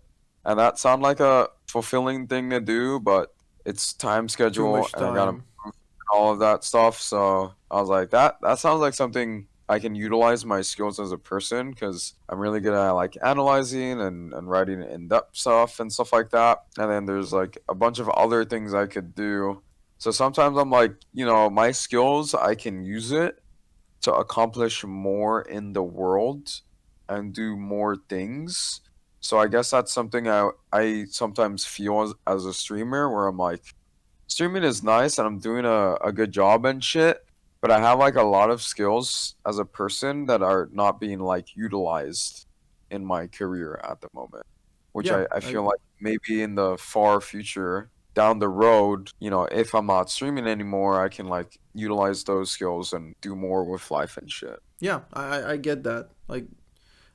And that sound like a fulfilling thing to do, but it's time Too schedule much and I gotta time. move all of that stuff. So I was like, that sounds like something I can utilize my skills as a person because I'm really good at like analyzing and writing in-depth stuff and stuff like that. And then there's like a bunch of other things I could do. So sometimes I'm like, my skills, I can use it to accomplish more in the world and do more things. So I guess that's something I sometimes feel as a streamer where I'm like, streaming is nice and I'm doing a good job and shit, but I have like a lot of skills as a person that are not being like utilized in my career at the moment, which Yeah, I feel like maybe in the far future down the road, if I'm not streaming anymore, I can like utilize those skills and do more with life and shit. yeah, I get that. Like,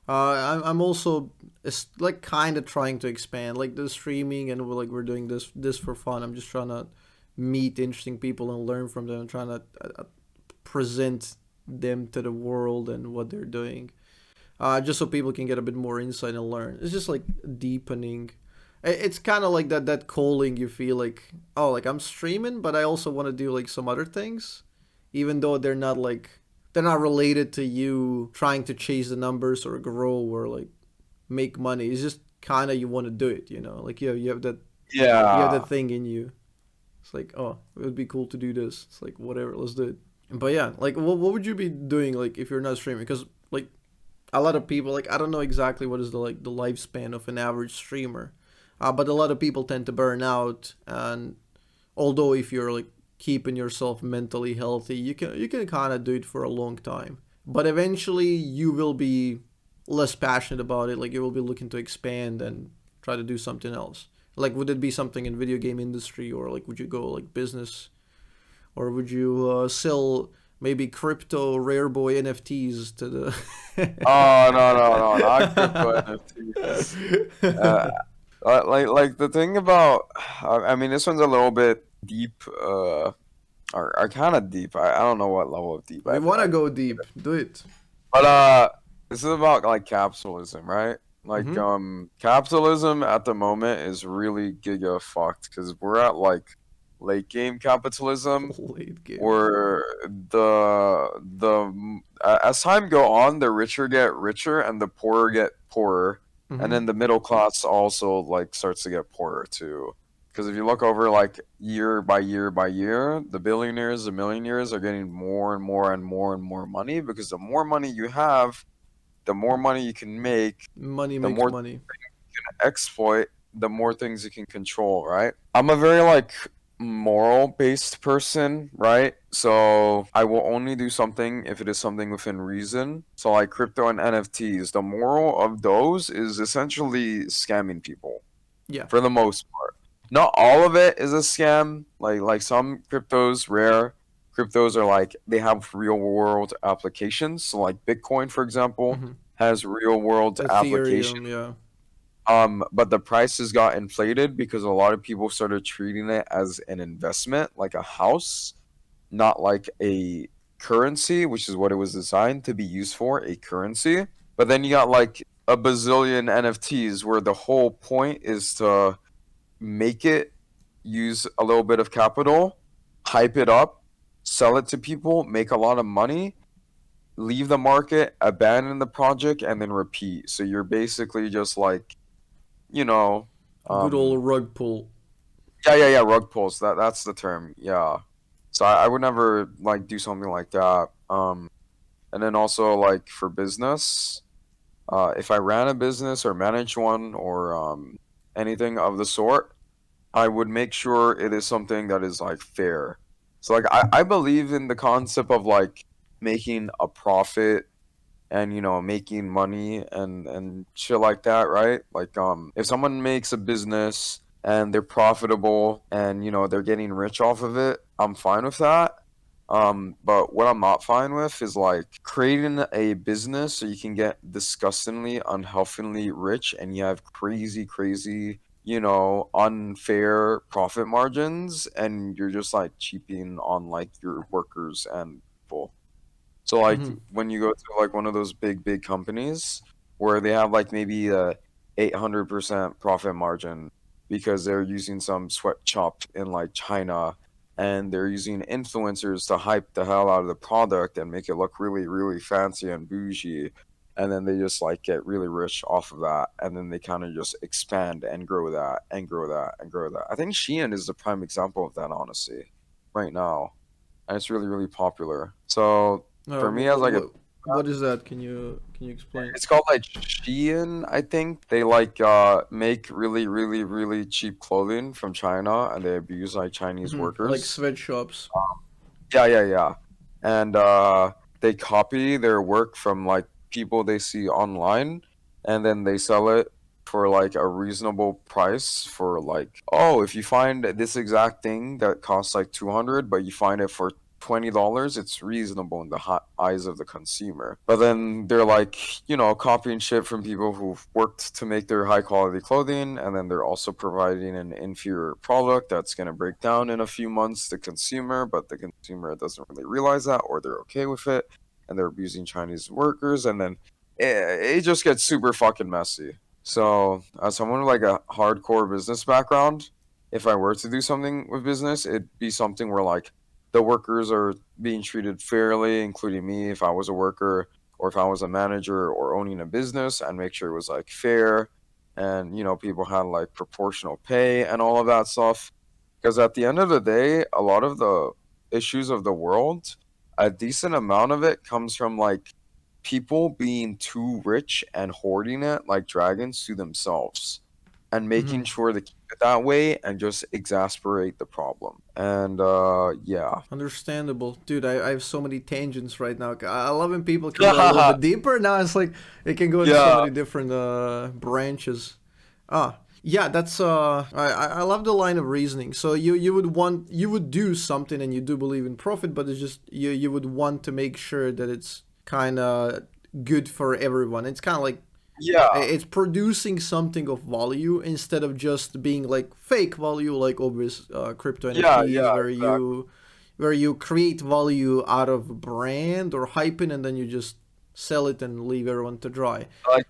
I'm also like kind of trying to expand like the streaming, and we're doing this for fun. I'm just trying to meet interesting people and learn from them. I'm trying to present them to the world and what they're doing, just so people can get a bit more insight and learn. It's just like deepening. It's kind of like that calling you feel like, oh, like I'm streaming, but I also want to do like some other things, even though they're not related to you trying to chase the numbers or grow or like make money. It's just kind of you want to do it, like you have that Yeah. thing in you. It's like, oh, it would be cool to do this. It's like, whatever, let's do it. But yeah, like what would you be doing like if you're not streaming? Because like a lot of people, like I don't know exactly what is the lifespan of an average streamer, but a lot of people tend to burn out. And although if you're like keeping yourself mentally healthy, you can kind of do it for a long time. But eventually, you will be less passionate about it. Like you will be looking to expand and try to do something else. Like would it be something in video game industry, or like would you go like business, or would you sell maybe crypto rare boy NFTs to Oh, no, not crypto NFTs. Uh, like the thing about, I mean, this one's a little bit deep, or kind of deep. I don't know what level of deep we want to go deep? Do it. but this is about like capitalism, right? Like, Mm-hmm. capitalism at the moment is really giga fucked because we're at like late game capitalism Late game. where as time go on, the richer get richer and the poorer get poorer, and Mm-hmm. then the middle class also like starts to get poorer too, Because if you look over like year by year by year, the billionaires, the millionaires are getting more and more and more and more money because the more money you have, the more money you can make, Money the makes more money. exploit, the more things you can control, right? I'm a very like moral based person, right? So I will only do something if it is something within reason. So like crypto and NFTs, the moral of those is essentially scamming people Yeah. for the most part. Not all of it is a scam. Like some cryptos, rare cryptos are like they have real world applications. So like Bitcoin, for example, Hmm. has real world application. Ethereum, yeah. But the prices got inflated because a lot of people started treating it as an investment, like a house, not like a currency, which is what it was designed to be used for, a currency. But then you got like a bazillion NFTs where the whole point is to make it use a little bit of capital, hype it up, sell it to people, make a lot of money, leave the market, abandon the project, and then repeat. So you're basically just like, you know, Good old um, rug pull. yeah, rug pulls. That's the term. Yeah. So I would never like do something like that. And then also like for business, if I ran a business or managed one or anything of the sort, I would make sure it is something that is like fair. So like I believe in the concept of like making a profit and making money and shit like that, right? Like if someone makes a business and they're profitable and they're getting rich off of it, I'm fine with that. But what I'm not fine with is like creating a business so you can get disgustingly unhealthily rich and you have crazy, unfair profit margins and you're just like cheaping on like your workers and people. So like Hmm. when you go to like one of those big companies where they have like maybe a 800% profit margin because they're using some sweatshop in like China and they're using influencers to hype the hell out of the product and make it look really fancy and bougie, and then they just like get really rich off of that, and then they kind of just expand and grow that and grow that and grow that. I think Shein is the prime example of that, honestly, right now, and it's really popular. So for me as like a What is that? Can you explain? it's called like Shein, I think. They like make really cheap clothing from China and they abuse like Chinese Like workers. sweatshops. Yeah. And they copy their work from like people they see online and then they sell it for like a reasonable price for like, oh, if you find this exact thing that costs like 200 but you find it for $20, it's reasonable in the eyes of the consumer. But then they're like, copying shit from people who've worked to make their high quality clothing, and then they're also providing an inferior product that's going to break down in a few months to consumer, but the consumer doesn't really realize that, or they're okay with it, and they're abusing Chinese workers, and then it just gets super fucking messy. So, as someone with like a hardcore business background, if I were to do something with business, it'd be something where like the workers are being treated fairly, including me if I was a worker or if I was a manager or owning a business, and make sure it was like fair and people had like proportional pay and all of that stuff. Because at the end of the day, a lot of the issues of the world, a decent amount of it comes from like people being too rich and hoarding it like dragons to themselves and making Hmm. sure to keep it that way and just exasperate the problem. And yeah. Understandable, dude. I have so many tangents right now. I love when people can go a little bit deeper. Now it's like it can go into so Yeah. many different branches. Ah, yeah. That's I love the line of reasoning. So you would do something and you do believe in profit, but it's just you would want to make sure that it's kind of good for everyone. It's kind of like Yeah. it's producing something of value instead of just being like fake value, like obvious crypto NFTs, Yeah, exactly. where you create value out of brand or hyping and then you just sell it and leave everyone to dry. Like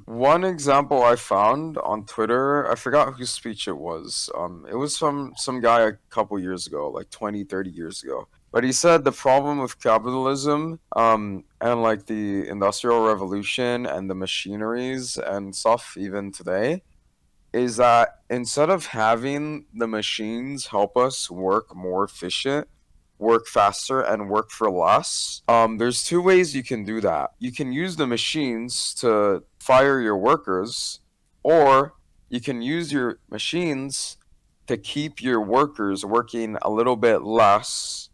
one example I found on Twitter, I forgot whose speech it was. It was from some guy a couple years ago, like 20, 30 years ago. But he said the problem with capitalism, and like the industrial revolution and the machineries and stuff even today is that instead of having the machines help us work more efficient, work faster, and work for less, there's two ways you can do that. You can use the machines to fire your workers, or you can use your machines to keep your workers working a little bit less,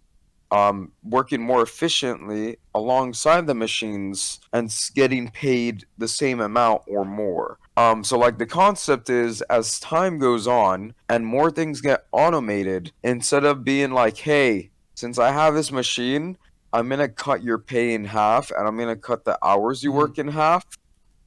working more efficiently alongside the machines and getting paid the same amount or more. So like the concept is, as time goes on and more things get automated, instead of being like, hey, since I have this machine, I'm gonna cut your pay in half and I'm gonna cut the hours you Mm-hmm. work in half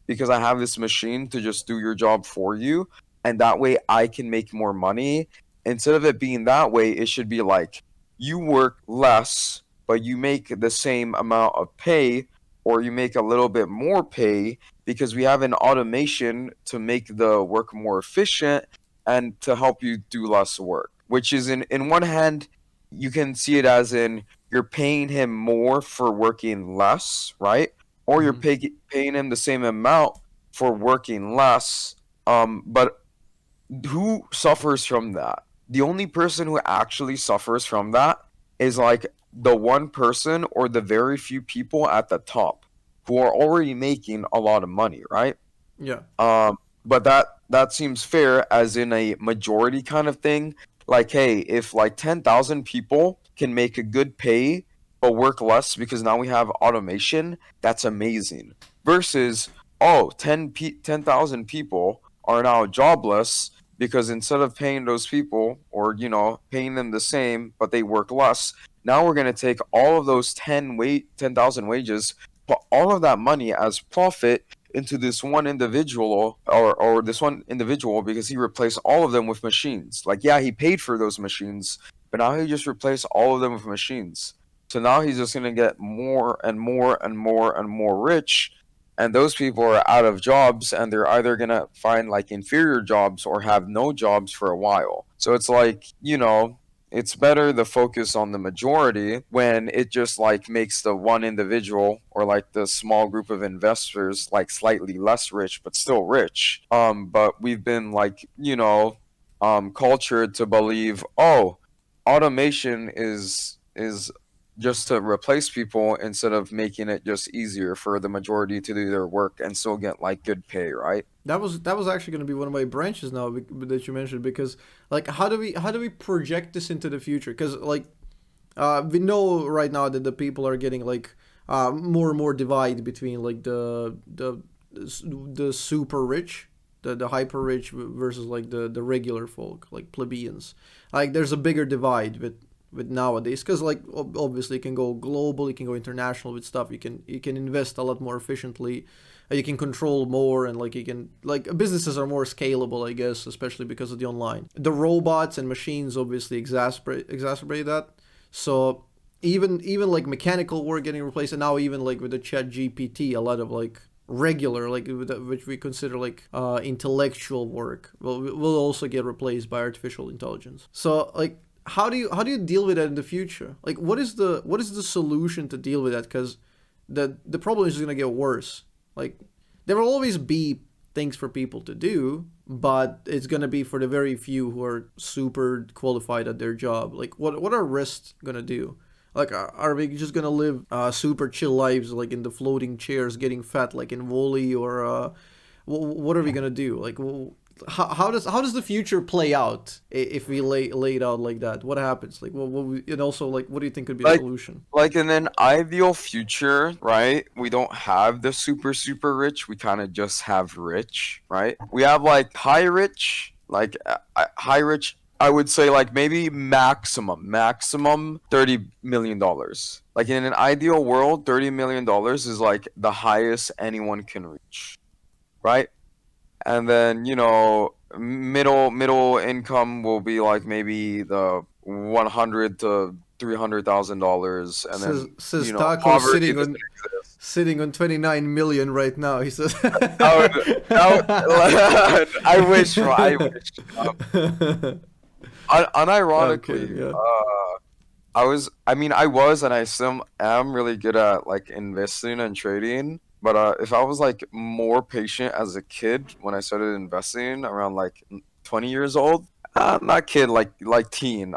because I have this machine to just do your job for you, and that way I can make more money. Instead of it being that way, it should be like you work less, but you make the same amount of pay, or you make a little bit more pay because we have an automation to make the work more efficient and to help you do less work. Which is in one hand, you can see it as in you're paying him more for working less, right? Or you're Mm-hmm. paying him the same amount for working less. But who suffers from that? The only person who actually suffers from that is like the one person or the very few people at the top who are already making a lot of money, right? Yeah. But that seems fair as in a majority kind of thing. Like, hey, if like 10,000 people can make a good pay but work less because now we have automation, that's amazing. Versus, oh, 10,000 people are now jobless because instead of paying those people or, paying them the same but they work less, now we're going to take all of those 10,000 wages, put all of that money as profit into this one individual or this one individual because he replaced all of them with machines. Like, yeah, he paid for those machines, but now he just replaced all of them with machines. So now he's just going to get more and more and more and more rich. And those people are out of jobs and they're either going to find like inferior jobs or have no jobs for a while. So it's like, it's better to focus on the majority when it just like makes the one individual or like the small group of investors like slightly less rich but still rich. But we've been like, cultured to believe, oh, automation is just to replace people instead of making it just easier for the majority to do their work and still get like good pay, right? That was actually going to be one of my branches now that you mentioned, because like how do we project this into the future? Because like we know right now that the people are getting like more and more divide between like the super rich, the hyper rich versus like the regular folk, like plebeians. Like there's a bigger divide with nowadays, because like obviously you can go global, you can go international with stuff, you can invest a lot more efficiently, you can control more, and like you can like businesses are more scalable, I guess, especially because of the online. The robots and machines obviously exacerbate that. So even like mechanical work getting replaced, and now even like with the chat GPT, a lot of like regular like which we consider like intellectual work will also get replaced by artificial intelligence. So like how do you deal with that in the future? Like what is the solution to deal with that? Because the problem is just gonna get worse. Like there will always be things for people to do, but it's gonna be for the very few who are super qualified at their job. Like what are rest gonna do? Like are we just gonna live super chill lives like in the floating chairs, getting fat like in Wally, or what are we gonna do? Like how does the future play out if we lay it out like that? What happens? Like and also like what do you think could be the Like solution? like in an ideal future, right? We don't have the super super rich. We kind of just have rich, right? We have like high rich, like high rich. I would say like maybe maximum $30 million. Like in an ideal world, $30 million is like the highest anyone can reach, right? And then middle income will be like maybe the 100 to $300,000, and then Says Taco poverty sitting doesn't on exist. 29 million right now. He says. I wish, bro, I wish. I'm kidding. Unironically, Yeah. I mean, I was, and I still am really good at like investing and trading. But if I was like more patient as a kid when I started investing around like 20 years old, not kid, like teen,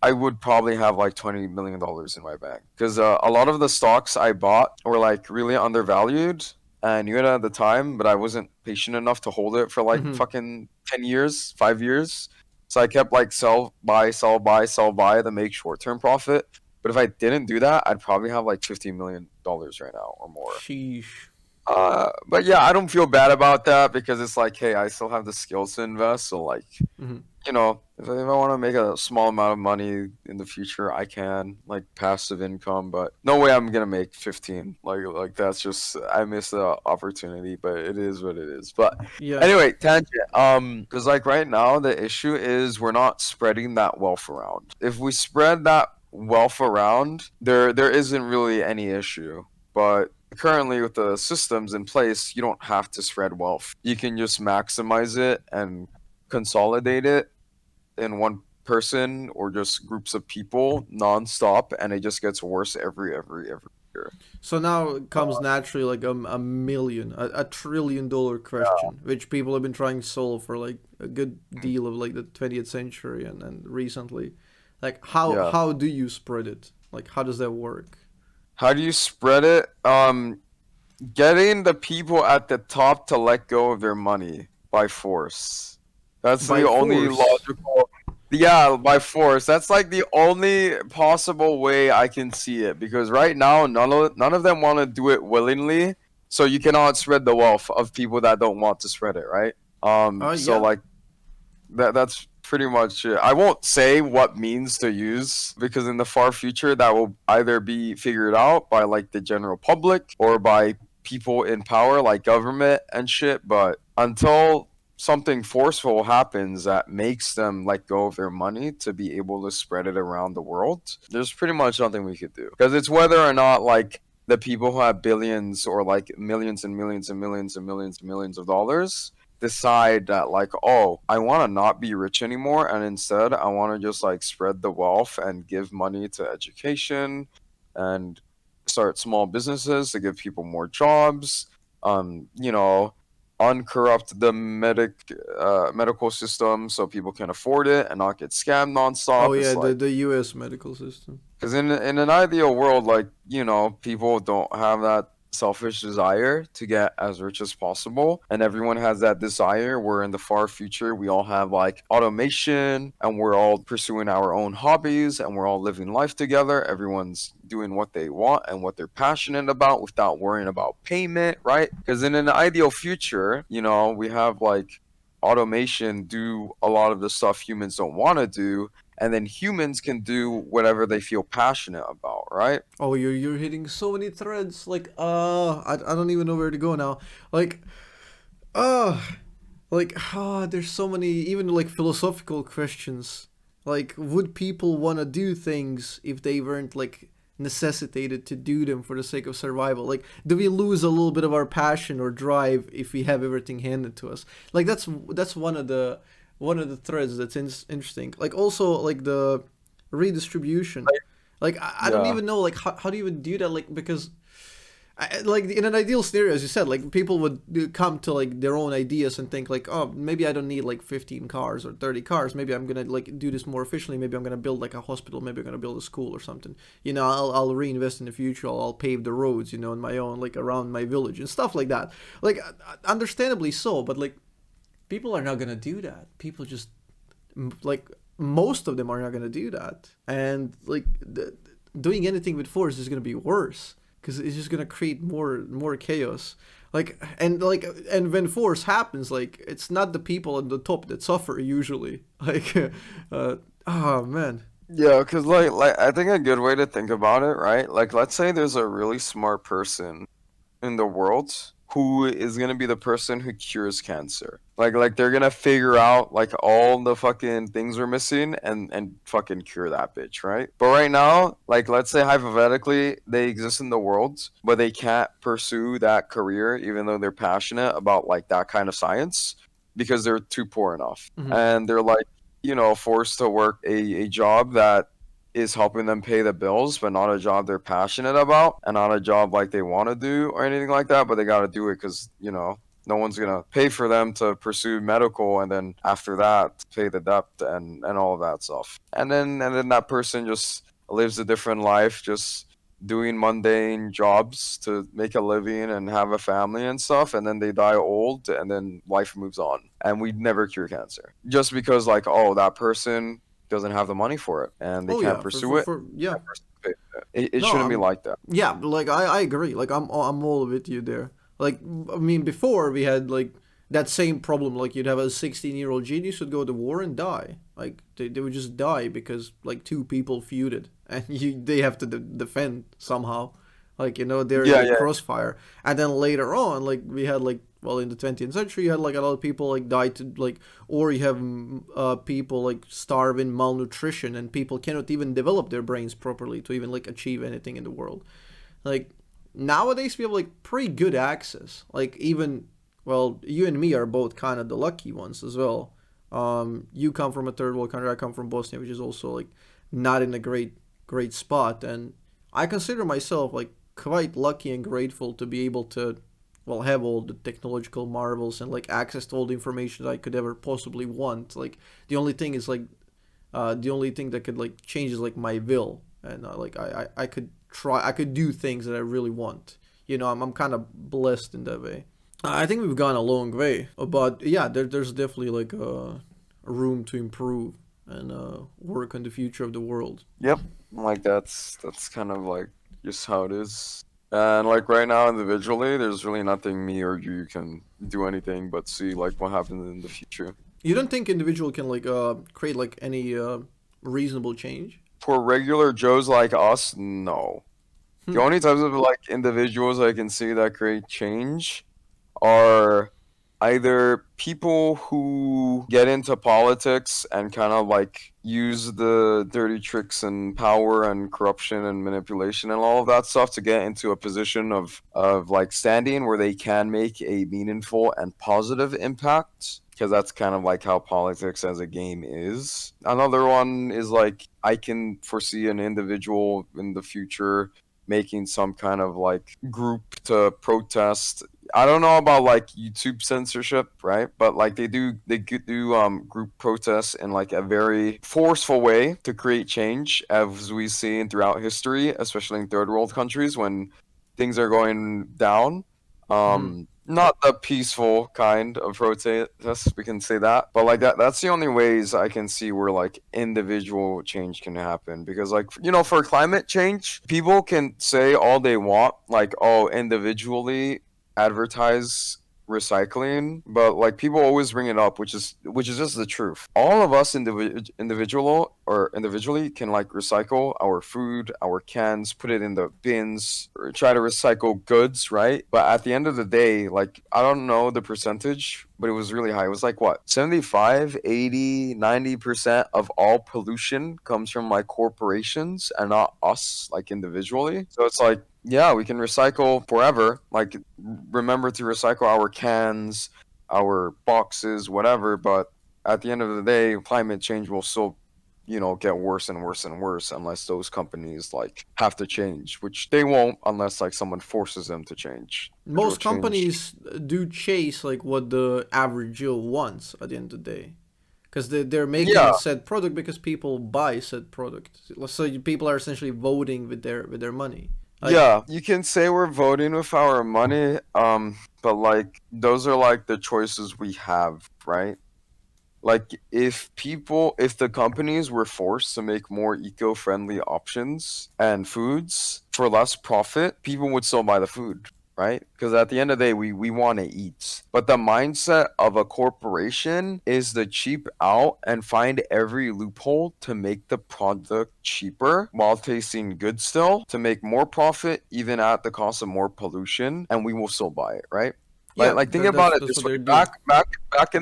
I would probably have like $20 million in my bank because a lot of the stocks I bought were like really undervalued. And I knew it at the time, but I wasn't patient enough to hold it for like Hmm. fucking 10 years, 5 years. So I kept like sell, buy, sell, buy, sell, buy to make short term profit. But if I didn't do that, I'd probably have like $15 million right now or more. Sheesh. But yeah, I don't feel bad about that because it's like, hey, I still have the skills to invest. So like, Hmm. if I want to make a small amount of money in the future, I can like passive income. But no way I'm gonna make 15. Like that's just I missed the opportunity. But it is what it is. But Yeah. anyway, tangent. Because like right now the issue is we're not spreading that wealth around. If we spread that wealth around, there isn't really any issue. But currently with the systems in place, you don't have to spread wealth. You can just maximize it and consolidate it in one person or just groups of people nonstop, and it just gets worse every year. So now it comes Uh, naturally like a trillion dollar question, which people have been trying to solve for like a good deal of like the 20th century and recently. Like yeah. how do you spread it? Like how does that work? How do you spread it? Getting the people at the top to let go of their money by force. That's By the only force. logical. Yeah, by force. That's like the only possible way I can see it because right now none of them want to do it willingly. So you cannot spread the wealth of people that don't want to spread it, right? So Yeah. like that's pretty much it. I won't say what means to use because in the far future that will either be figured out by like the general public or by people in power like government and shit. But until something forceful happens that makes them let go of their money to be able to spread it around the world, there's pretty much nothing we could do. Because it's whether or not like the people who have billions or like millions and millions and millions and millions and millions of dollars decide that like, oh, I want to not be rich anymore, and instead I want to just like spread the wealth and give money to education and start small businesses to give people more jobs. You know, uncorrupt the medical system so people can afford it and not get scammed Oh nonstop. yeah, It's like the U.S. medical system. because in an ideal world, like, people don't have that selfish desire to get as rich as possible. And everyone has that desire where in the far future, we all have like automation and we're all pursuing our own hobbies and we're all living life together. Everyone's doing what they want and what they're passionate about without worrying about payment, right? Because in an ideal future, we have like automation do a lot of the stuff humans don't want to do, and then humans can do whatever they feel passionate about, right? Oh, you're hitting so many threads. Like I don't even know where to go now. Like uh there's so many even like philosophical questions. Like would people want to do things if they weren't like necessitated to do them for the sake of survival? Like do we lose a little bit of our passion or drive if we have everything handed to us? Like that's one of the threads that's interesting. Like also like the redistribution. Like I don't Yeah. even know like how do you even do that, like because like in an ideal scenario, as you said, like people would come to like their own ideas and think like, oh, maybe I don't need like 15 cars or 30 cars. Maybe I'm gonna like do this more efficiently. Maybe I'm gonna build like a hospital. Maybe I'm gonna build a school or something. I'll reinvest in the future. I'll pave the roads, on my own, like around my village and stuff like that. Like understandably so, but like people are not gonna do that. People just like most of them are not gonna do that, and like doing anything with force is gonna be worse because it's just gonna create more chaos. And when force happens, like it's not the people at the top that suffer usually. Like, oh man. Yeah, because like I think a good way to think about it, right? Like let's say there's a really smart person in the world who is gonna be the person who cures cancer. Like they're gonna figure out like all the fucking things we're missing and fucking cure that bitch, right? But right now, like let's say hypothetically they exist in the world, but they can't pursue that career even though they're passionate about like that kind of science because they're too poor enough. Hmm. And they're like, forced to work a job that is helping them pay the bills, but not a job they're passionate about and not a job like they want to do or anything like that, but they got to do it because, no one's going to pay for them to pursue medical and then after that pay the debt and all of that stuff. And then that person just lives a different life, just doing mundane jobs to make a living and have a family and stuff, and then they die old and then life moves on, and we never cure cancer just because like, oh, that person doesn't have the money for it and they Oh can't yeah, pursue it. yeah. That person pays it No, shouldn't be like that. yeah, like I agree. Like I'm all with you there. Like I mean, before we had like that same problem. Like you'd have a 16-year-old genius would go to war and die. Like they would just die because like two people feuded and they have to defend somehow. Like they're in Yeah, the yeah. crossfire. And then later on, like we had like well in the 20th century, you had like a lot of people like die to like or you have people like starving, malnutrition, and people cannot even develop their brains properly to even like achieve anything in the world. Like nowadays we have like pretty good access. Like even well, you and me are both kind of the lucky ones as well. You come from a third world country. I come from Bosnia, which is also like not in a great spot, and I consider myself like quite lucky and grateful to be able to well have all the technological marvels and like access to all the information that I could ever possibly want. Like the only thing is like the only thing that could like change is like my will, and like I could try, I could do things that I really want. I'm kind of blessed in that way. I think we've gone a long way, but yeah, there's definitely like room to improve and work on the future of the world. Yep. Like that's kind of like just how it is. And like right now individually, there's really nothing me or you can do anything but see like what happens in the future. You don't think individual can like create like any reasonable change? For regular Joes like us, no. The Hmm. only types of like individuals I can see that create change are either people who get into politics and kind of like use the dirty tricks and power and corruption and manipulation and all of that stuff to get into a position of like standing where they can make a meaningful and positive impact, because that's kind of like how politics as a game is. Another one is like I can foresee an individual in the future making some kind of like group to protest. I don't know about like YouTube censorship, right? But like they do group protests in like a very forceful way to create change, as we've seen throughout history, especially in third world countries when things are going down. Hmm. Not the peaceful kind of protest, we can say that, but like that's the only ways I can see where like individual change can happen. Because like, for climate change, people can say all they want, like, oh, individually advertise recycling, but like people always bring it up, which is just the truth. All of us individually can like recycle our food, our cans, put it in the bins, or try to recycle goods, right? But at the end of the day, like, I don't know the percentage, but it was really high. It was like what, 75, 80, 90% of all pollution comes from like corporations and not us, like individually. So it's like, yeah, we can recycle forever. Like, remember to recycle our cans, our boxes, whatever. But at the end of the day, climate change will still, get worse and worse and worse unless those companies like have to change, which they won't unless like someone forces them to change. Individual Most change. companies do chase like what the average Joe wants at the end of the day, because they're making a Yeah, said product because people buy said product. So people are essentially voting with their money. Like yeah. You can say we're voting with our money, but like those are like the choices we have, right? Like if the companies were forced to make more eco-friendly options and foods for less profit, people would still buy the food, right? Because at the end of the day, we want to eat. But the mindset of a corporation is to cheap out and find every loophole to make the product cheaper while tasting good still, to make more profit even at the cost of more pollution, and we will still buy it, right? Like, yeah, like think about it that's this what way. they're doing. Back in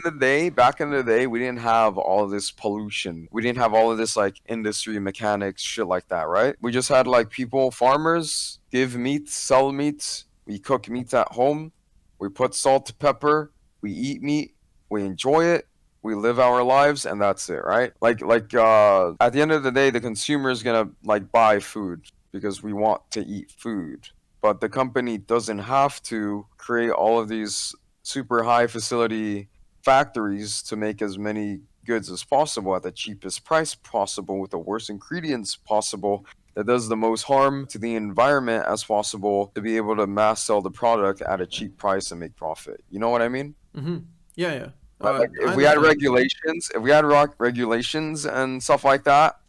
the day, we didn't have all of this pollution. We didn't have all of this like industry mechanics, shit like that, right? We just had like people, farmers, give meat, sell meat. We cook meat at home. We put salt, pepper. We eat meat. We enjoy it. we live our lives, and that's it, right? At the end of the day, the consumer is gonna like buy food because we want to eat food, but the company doesn't have to create all of these super high facility factories to make as many goods as possible at the cheapest price possible with the worst ingredients possible that does the most harm to the environment as possible to be able to mass sell the product at a cheap price and make profit. You know what I mean? Mm-hmm. Yeah, yeah. Like I if we had understand. regulations, if we had regulations and stuff like that,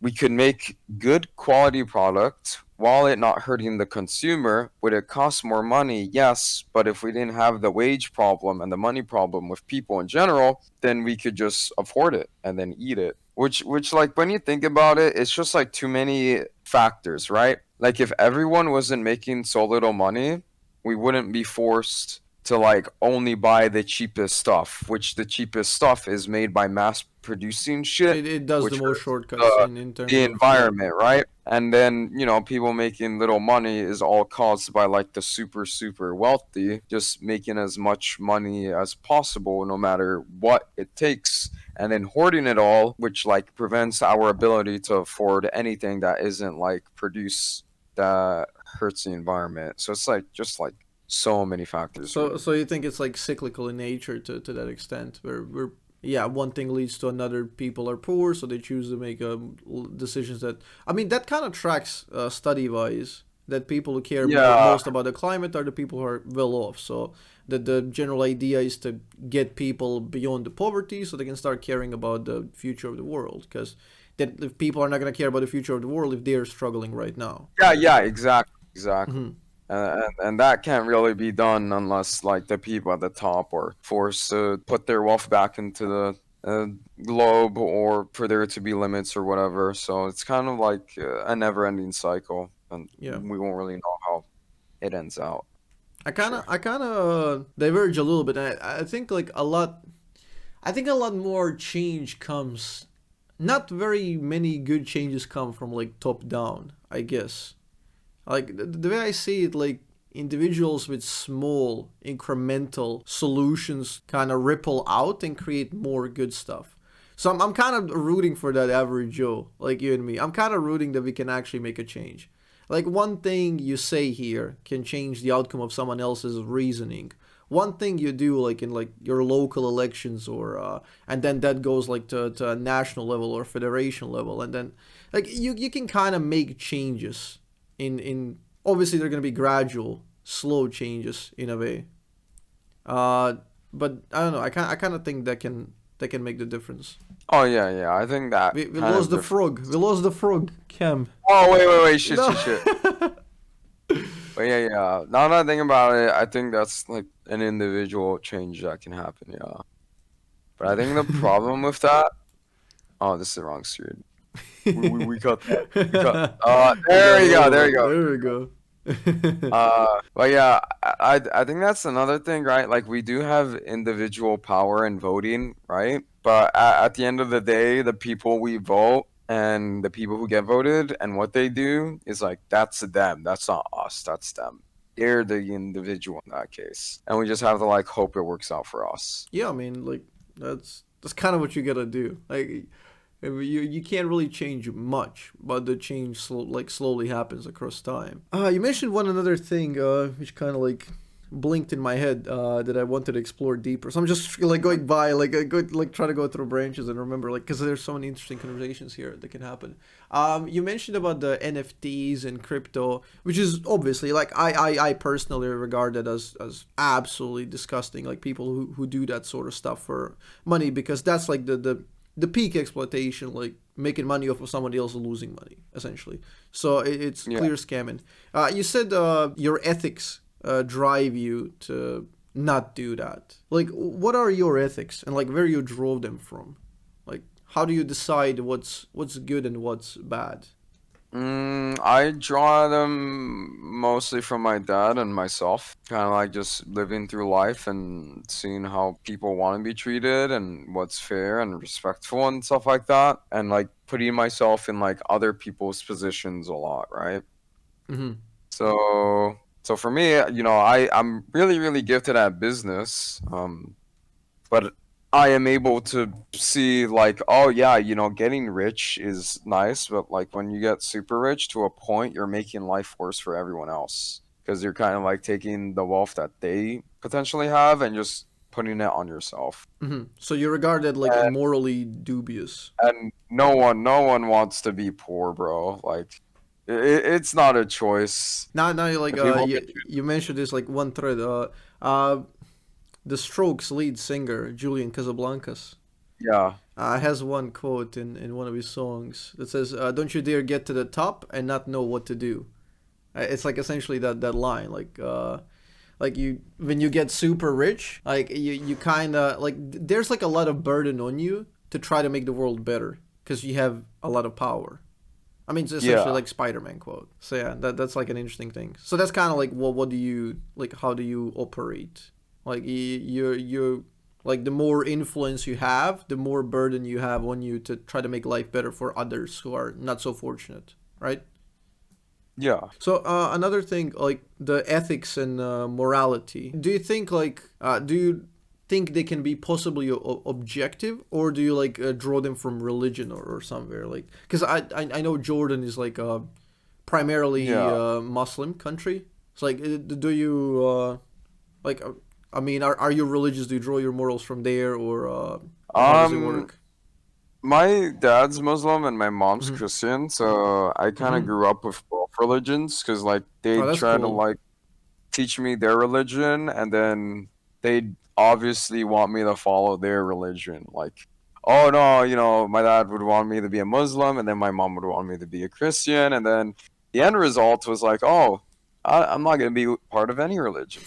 we could make good quality product while it not hurting the consumer. Would it cost more money? Yes, but if we didn't have the wage problem and the money problem with people in general, then we could just afford it and then eat it. Which like when you think about it, it's just like too many factors, right? Like if everyone wasn't making so little money, we wouldn't be forced to like only buy the cheapest stuff, which the cheapest stuff is made by mass producing shit, It does the which most hurts shortcuts in the terms of, yeah. environment, right? And then, people making little money is all caused by like the super, super wealthy just making as much money as possible, no matter what it takes, and then hoarding it all, which like prevents our ability to afford anything that isn't like produce that hurts the environment. So it's like just like so many factors, So really. so you think it's like cyclical in nature to that extent, where yeah, one thing leads to another. People are poor, so they choose to make decisions that, I mean, that kind of tracks study wise, that people who care Yeah, most about the climate are the people who are well off. So the general idea is to get people beyond the poverty so they can start caring about the future of the world, because that if people are not going to care about the future of the world if they're struggling right now. yeah, exactly, exactly. Hmm. And that can't really be done unless like the people at the top are forced to put their wealth back into the globe, or for there to be limits or whatever. So it's kind of like a never-ending cycle, and Yeah. we won't really know how it ends out. For sure. I kind of diverge a little bit. I think like a lot. I think a lot more change comes. Not very many good changes come from like top down. I guess like the way I see it, like individuals with small incremental solutions kind of ripple out and create more good stuff. So I'm kind of rooting for that average Joe, like you and me. I'm kind of rooting that we can actually make a change. Like one thing you say here can change the outcome of someone else's reasoning. One thing you do like in like your local elections, or and then that goes like to a national level or federation level, and then like you can kind of make changes in obviously they're going to be gradual slow changes in a way, uh but I don't know, I kind of think that can make the difference. Oh yeah, yeah. I think that We kind lost of the different. frog, we lost the frog, Cam. Oh wait, shit, No. shit, shit. But yeah, yeah. Now that I think about it, I think that's like an individual change that can happen. Yeah. But I think the problem with that. Oh, this is the wrong street. We cut that. We cut. We got There you go. all of There you it, go. there we go. But yeah, I think that's another thing, right? Like we do have individual power in voting, right? But at the end of the day, the people we vote and the people who get voted and what they do is like that's them. That's not us. That's them. They're the individual in that case, and we just have to like hope it works out for us. Yeah, I mean, like that's kind of what you gotta do. Like you can't really change much, but the change slowly happens across time. You mentioned one another thing, which kind of like blinked in my head, that I wanted to explore deeper. So I'm just like going by, like I go like try to go through branches and remember, like, because there's so many interesting conversations here that can happen. You mentioned about the NFTs and crypto, which is obviously like I personally regard that as absolutely disgusting. Like people who do that sort of stuff for money, because that's like the peak exploitation, like making money off of somebody else losing money, essentially. So it's Yeah. clear scamming. You said your ethics drive you to not do that. Like, what are your ethics, and like where you drove them from? Like, how do you decide what's good and what's bad? I draw them mostly from my dad and myself. Kind of like just living through life and seeing how people want to be treated and what's fair and respectful and stuff like that. And like putting myself in like other people's positions a lot, right? Mm-hmm. So for me, I'm really, really gifted at business. But I am able to see like, oh yeah, you know, getting rich is nice, but like when you get super rich to a point, you're making life worse for everyone else because you're kind of like taking the wealth that they potentially have and just putting it on yourself. So you regard it like And, morally dubious. and no one wants to be poor, bro. Like it's not a choice. Now you like If people can you mentioned this like one thread. Uh, the Strokes lead singer Julian Casablancas yeah. has one quote in one of his songs that says, "Don't you dare get to the top and not know what to do." It's like essentially that line, like you when you get super rich, like you kind of like there's like a lot of burden on you to try to make the world better because you have a lot of power. I mean, it's essentially Yeah. like Spider-Man quote. So yeah, that's like an interesting thing. So that's kind of like, well, what do you like? How do you operate? Like you like the more influence you have, the more burden you have on you to try to make life better for others who are not so fortunate, right? Yeah. So another thing, like the ethics and morality. Do you think do you think they can be possibly objective, or do you like draw them from religion or somewhere? Like, because I know Jordan is like primarily Yeah. Muslim country. So like, do you like? I mean, are you religious? Do you draw your morals from there, or how does it Um work? My dad's Muslim and my mom's Mm-hmm. Christian, so I kind of Mm-hmm. grew up with both religions because like they Oh, that's try to cool. like teach me their religion, and then they obviously want me to follow their religion. Like, oh no, you know, my dad would want me to be a Muslim, and then my mom would want me to be a Christian, and then the end result was like, oh, I'm not gonna be part of any religion.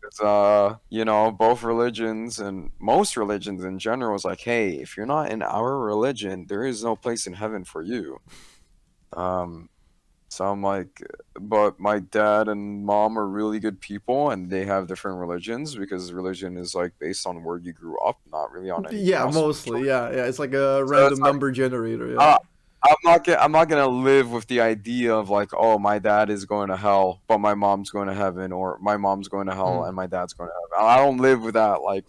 'Cause, you know, both religions and most religions in general is like, hey, if you're not in our religion, there is no place in heaven for you. Um, so I'm like, but my dad and mom are really good people, and they have different religions because religion is like based on where you grew up, not really on anything Yeah, else. mostly. Yeah, yeah. It's like a So it's random like, number generator. Yeah. uh, I'm not gonna live with the idea of like, oh, my dad is going to hell, but my mom's going to heaven, or my mom's going to hell Hmm. and my dad's going to heaven. I don't live with that like,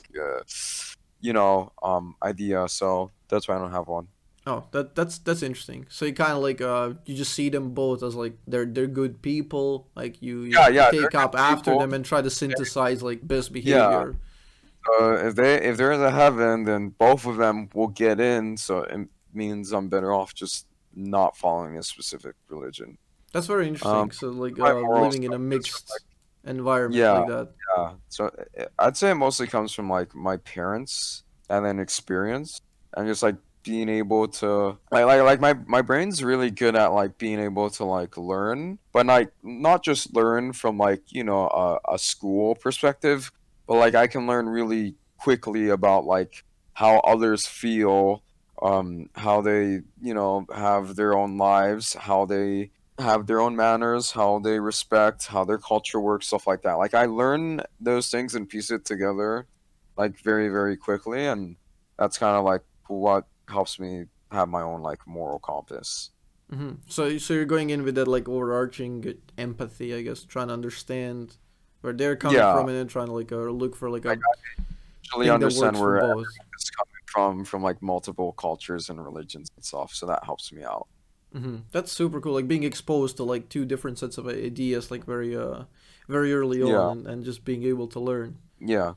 idea. So that's why I don't have one. Oh, that's interesting. So you kind of like you just see them both as like they're good people. Like Yeah, you yeah, they're take up good after people. them and try to synthesize like best Yeah. behavior. If there is a heaven, then both of them will get in. So it means I'm better off just not following a specific religion. That's very Um, interesting. So like my moral living in a compass mixed environment yeah, like that. yeah. So I'd say it mostly comes from like my parents and then experience and just like being able to like my brain's really good at like being able to like learn, but like not just learn from like, you know, a school perspective, but like I can learn really quickly about like how others feel, how they, you know, have their own lives, how they have their own manners, how they respect, how their culture works, stuff like that. Like I learn those things and piece it together like very, very quickly, and that's kind of like what helps me have my own like moral compass. So you're going in with that like overarching empathy, I guess, trying to understand where they're coming Yeah, from and then trying to like look for like like a I usually thing that understand works for where both. everything is coming from like multiple cultures and religions and stuff, so that helps me out. That's super cool. Like being exposed to like two different sets of ideas, like very early on, Yeah, and just being able to learn. yeah.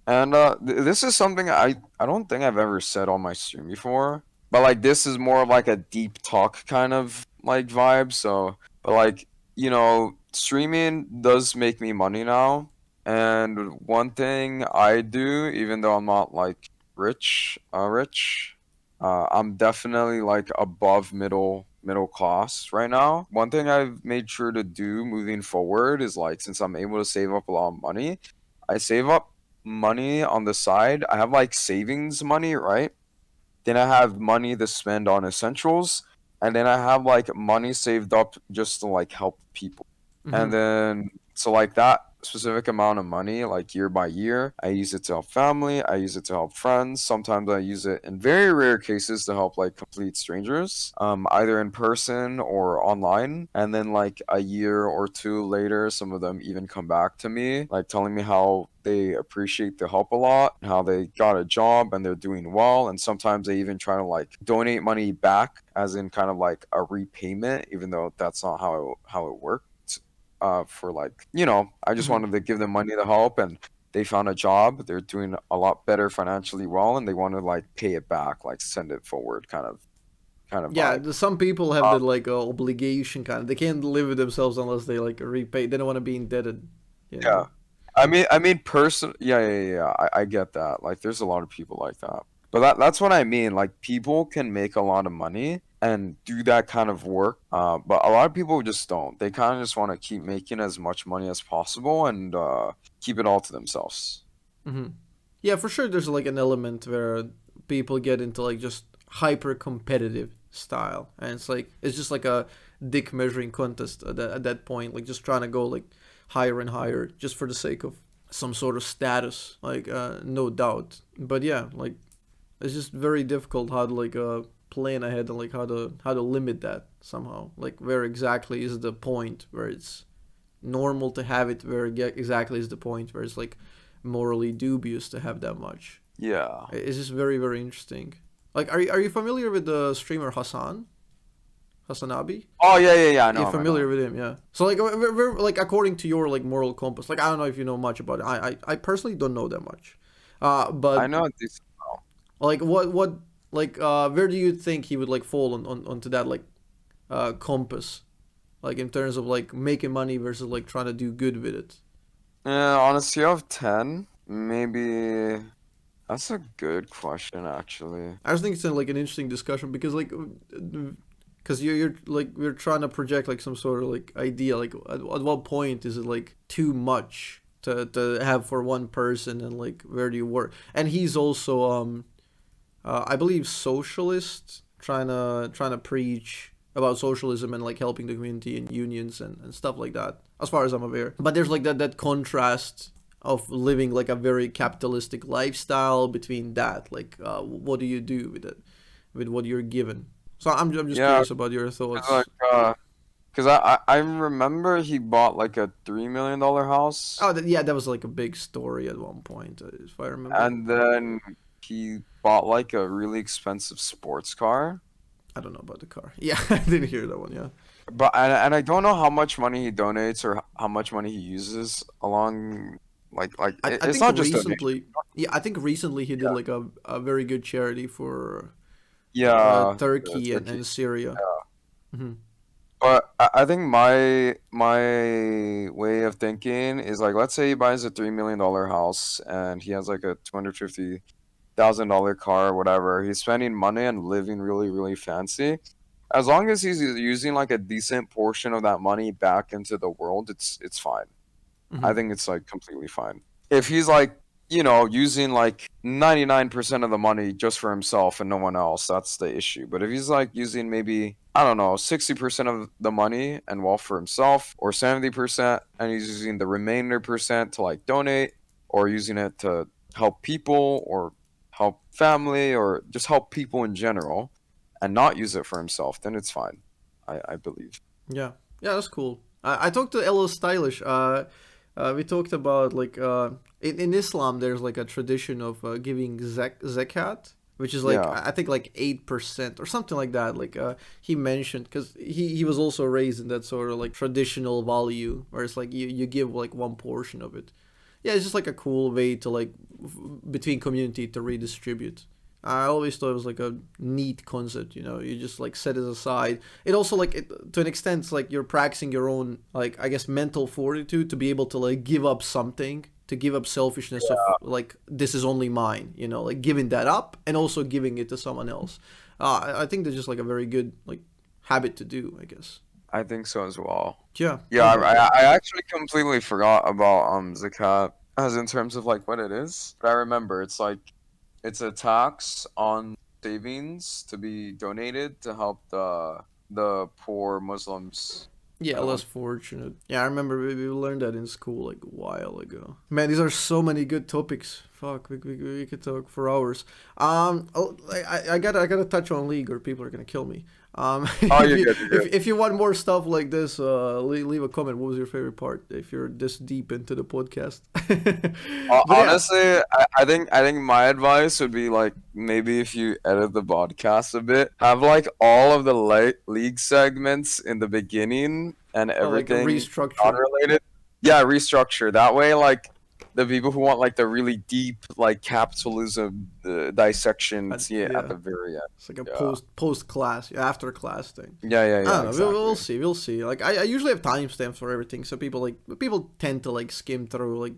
And this is something I don't think I've ever said on my stream before, but like this is more of like a deep talk kind of like vibe. So, but like, you know, streaming does make me money now, and one thing I do, even though I'm not like I'm definitely like above middle class right now. One thing I've made sure to do moving forward is like since I'm able to save up a lot of money, I save up money on the side. I have like savings money, right? Then I have money to spend on essentials, and then I have like money saved up just to like help people. And Hmm. then so like that specific amount of money, like year by year. I use it to help family. I use it to help friends. Sometimes I use it in very rare cases to help like complete strangers, either in person or online. And then like a year or two later, some of them even come back to me, like telling me how they appreciate the help a lot, how they got a job and they're doing well. And sometimes they even try to like donate money back, as in kind of like a repayment, even though that's not how it works. For like, I just Hmm. wanted to give them money to help, and they found a job. They're doing a lot better financially well, and they want to like pay it back, like send it forward, kind of Yeah, vibe. some people have Um, the like obligation kind of. They can't live with themselves unless they like repay. They don't want to be indebted, you yeah. know. I mean, yeah. I get that. Like, there's a lot of people like that. But that's what I mean. Like, people can make a lot of money and do that kind of work. But a lot of people just don't. They kind of just want to keep making as much money as possible and keep it all to themselves. Hmm. Yeah, for sure. There's like an element where people get into like just hyper competitive style, and it's just like a dick measuring contest at that point. Like just trying to go like higher and higher just for the sake of some sort of status. Like no doubt. But yeah, like it's just very difficult how to like plan ahead and like how to limit that somehow. Like where exactly is the point where it's normal to have it, where exactly is the point where it's like morally dubious to have that much. Yeah. It's just very very interesting. Like are you familiar with the streamer Hasanabi? Oh yeah. I know You're him. I know familiar him. with him, yeah. So like like according to your like moral compass, like I don't know if you know much about it. I personally don't know that much. I But know a decent amount. like what like where do you think he would like fall onto that like compass, like in terms of like making money versus like trying to do good with it? Yeah, on a scale of 10, maybe that's a good question actually. I just think it's like an interesting discussion because like because you're like we're trying to project like some sort of like idea, like at what point is it like too much to have for one person, and like where do you work? And he's also I believe socialist, trying to preach about socialism and like helping the community and unions and stuff like that, as far as I'm aware. But there's like that contrast of living like a very capitalistic lifestyle between that, like what do you do with it, with what you're given? So I'm just Yeah, curious about your 'cause like thoughts. cause I remember he bought like a $3 million house, Oh yeah, that was like a big story at one point, if I remember. and then he bought like a really expensive sports car. I don't know about the car. Yeah, I didn't hear that one. Yeah. But and I don't know how much money he donates or how much money he uses along I it's think not just donation. recently, yeah, I think recently he did Yeah. like a very good charity for Yeah, Turkey Turkey. and Syria. Hmm. But I think my way of thinking is like, let's say he buys a $3 million house and he has like a $250,000 car or whatever. He's spending money and living really, really fancy. As long as he's using like a decent portion of that money back into the world, it's fine. I Hmm. think it's like completely fine. If he's like, using like 99% of the money just for himself and no one else, that's the issue. But if he's like using maybe, I don't know, 60% of the money and wealth for himself, or 70%, and he's using the remainder percent to like donate, or using it to help people or help family or just help people in general, and not use it for himself, then it's fine. I believe. Yeah, yeah, that's cool. I talked to Ella Stylish. We talked about like in Islam there's like a tradition of giving zakat, which is like Yeah. I think like 8% or something like that. Like he mentioned because he was also raised in that sort of like traditional value where it's like you give like one portion of it. Yeah, it's just like a cool way to like between community to redistribute. I always thought it was like a neat concept, you just like set it aside. It also like to an extent it's like you're practicing your own like I guess mental fortitude to be able to like give up something, to give up selfishness of like this is only mine, like giving that up and also giving it to someone else. I think that's just like a very good like habit to do, I guess. I think so as well. Yeah, Yeah, no I, doubt. I I actually completely forgot about Zakat as in terms of like what it is. But I remember it's like it's a tax on savings to be donated to help the poor Muslims. Yeah, I less don't. fortunate. Yeah, I remember we learned that in school like a while ago. Man, these are so many good topics. Fuck, we could talk for hours. I gotta touch on League, or people are gonna kill me. Oh, If you're you good. You're good. if you want more stuff like this, leave a comment. What was your favorite part? If you're this deep into the podcast, but yeah, Honestly, I think my advice would be like maybe if you edit the podcast a bit, have like all of the league segments in the beginning and like a everything restructure. non-related. Yeah, restructure that way. Like the people who want like the really deep like capitalism dissection, see it at Yeah, the very end. it's like a Yeah, post class, after class thing. yeah, yeah, I yeah. don't know. We'll Exactly. see. We'll see. Like I usually have timestamps for everything, so people tend to like skim through. Like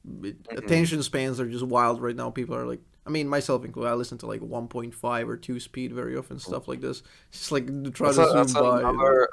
Hmm. attention spans are just wild right now. People are like, I mean, myself included. I listen to like 1.5 or 2 speed very often. Stuff like this. It's just like to try to That's zoom by. You know.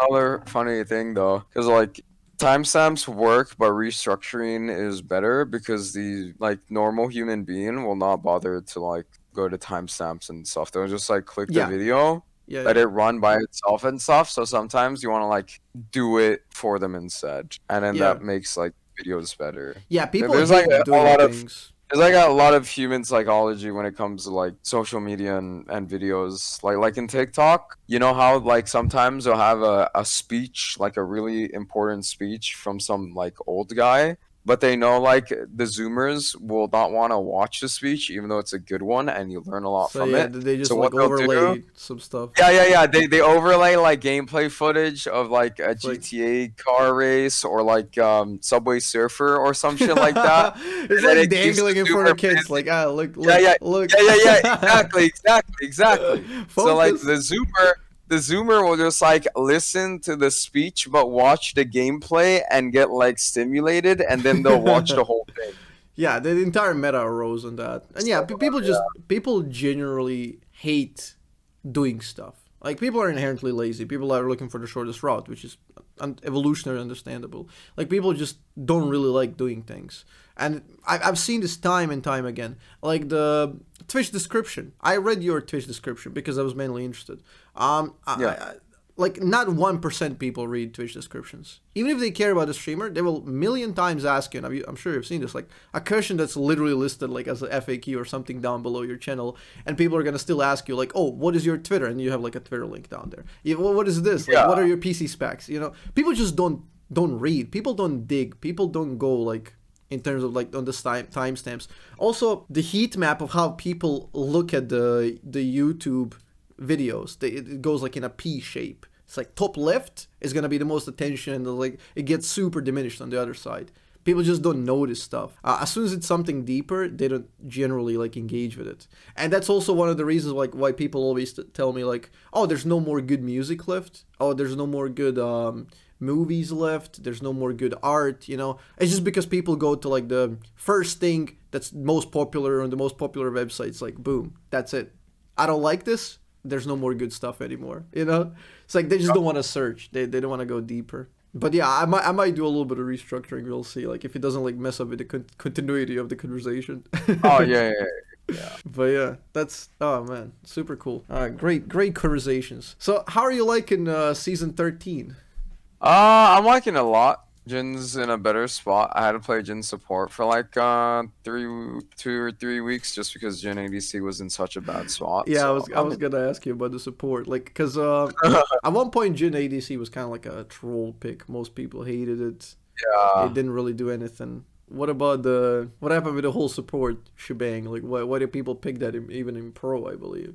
another funny thing though, because like timestamps work, but restructuring is better because the like normal human being will not bother to like go to timestamps and stuff. They'll just like click the Yeah. video, Yeah. let Yeah. it run by itself and stuff. So sometimes you want to like do it for them instead, and then Yeah. that makes like videos better. Yeah. People There's like hate a doing lot of things. there's like a lot of human psychology when it comes to like social media and videos. Like in TikTok, you know how like sometimes they'll have a speech, like a really important speech from some like old guy, but they know like the Zoomers will not want to watch the speech even though it's a good one and you learn a lot So from yeah, it. they just So like what they'll do, overlay some stuff. yeah, yeah, yeah. They overlay like gameplay footage of like a It's like GTA car race or like Subway Surfer or some shit like that, it's and then like it keeps dangling the in front zoomer of kids. busy. Like look, Yeah, look, yeah, look. yeah, yeah, yeah. Exactly, exactly, exactly. So like Focus. the zoomer will just like listen to the speech but watch the gameplay and get like stimulated, and then they'll watch the whole thing. Yeah, the entire meta arose on that, and yeah, So people generally hate doing stuff. Like people are inherently lazy. People are looking for the shortest route, which is evolutionary understandable. Like people just don't really like doing things, and I've seen this time and time again. Like the Twitch description. I read your Twitch description because I was mainly interested. yeah, Like not 1% people read Twitch descriptions. Even if they care about the streamer, they will million times ask you, and I'm sure you've seen this, like a question that's literally listed like as a FAQ or something down below your channel, and people are gonna still ask you like, oh, what is your Twitter? And you have like a Twitter link down there. Yeah, well, what is this? Like, yeah, what are your PC specs? You know, people just don't read. People don't dig. People don't go like in terms of like on the timestamps. Also, the heat map of how people look at the YouTube videos. It goes like in a P shape. It's like top left is gonna be the most attention. Like it gets super diminished on the other side. People just don't notice stuff. As soon as it's something deeper, they don't generally like engage with it. And that's also one of the reasons like why people always tell me like, oh, there's no more good music left. Oh, there's no more good movies left. There's no more good art. You know, it's just because people go to like the first thing that's most popular on the most popular websites. Like boom, that's it. I don't like this. There's no more good stuff anymore. You know, it's like they just don't want to search. They don't want to go deeper. But yeah, I might do a little bit of restructuring. We'll see. Like if it doesn't like mess up with the continuity of the conversation. oh yeah, yeah, yeah. But yeah, that's oh man, super cool. Great conversations. So how are you liking season 13? I'm liking a lot. Jin's in a better spot. I had to play Jin support for like 2 or 3 weeks just because Jin ADC was in such a bad spot. Yeah, I So was I I'm was gonna ask you about the support, like, cause at one point Jhin ADC was kind of like a troll pick. Most people hated it. It yeah. didn't really do anything. What happened with the whole support shebang? Like, why did people pick that even in pro? I believe.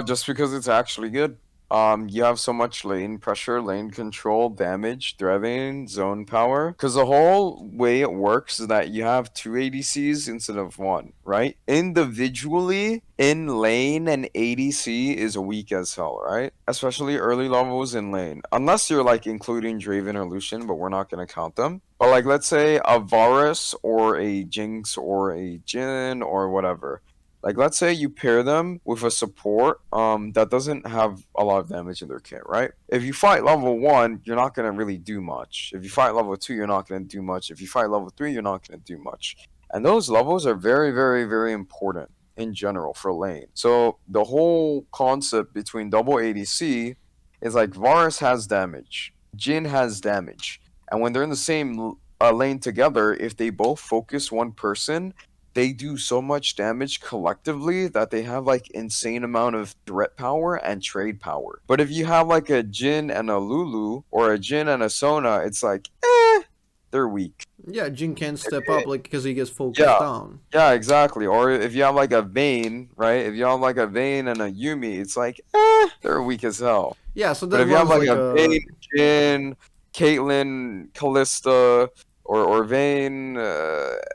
Just because it's actually good. You have so much lane pressure, lane control, damage, thriving, zone power. Because the whole way it works is that you have two ADCs instead of one, right? Individually, in lane, an ADC is weak as hell, right? Especially early levels in lane. Unless you're like including Draven or Lucian, but we're not going to count them. But like, let's say a Varus or a Jinx or a Jhin or whatever. Like let's say you pair them with a support that doesn't have a lot of damage in their kit, right? If you fight level 1, you're not gonna really do much. If you fight level 2, you're not gonna do much. If you fight level 3, you're not gonna do much. And those levels are very, very, very important in general for lane. So the whole concept between double ADC is like Varus has damage. Jhin has damage, and when they're in the same lane together, if they both focus one person, they do so much damage collectively that they have like insane amount of threat power and trade power. But if you have like a Jhin and a Lulu or a Jhin and a Sona, it's like they're weak. Yeah, Jin can't step up like because he gets focused Yeah, down. yeah, exactly. Or if you have like a Vayne, right? If you have like a Vayne and a Yumi, it's like, they're weak as hell. Yeah, so But that if you have runs like like a a Vayne, Jhin, Caitlyn, Callista, or Vayne,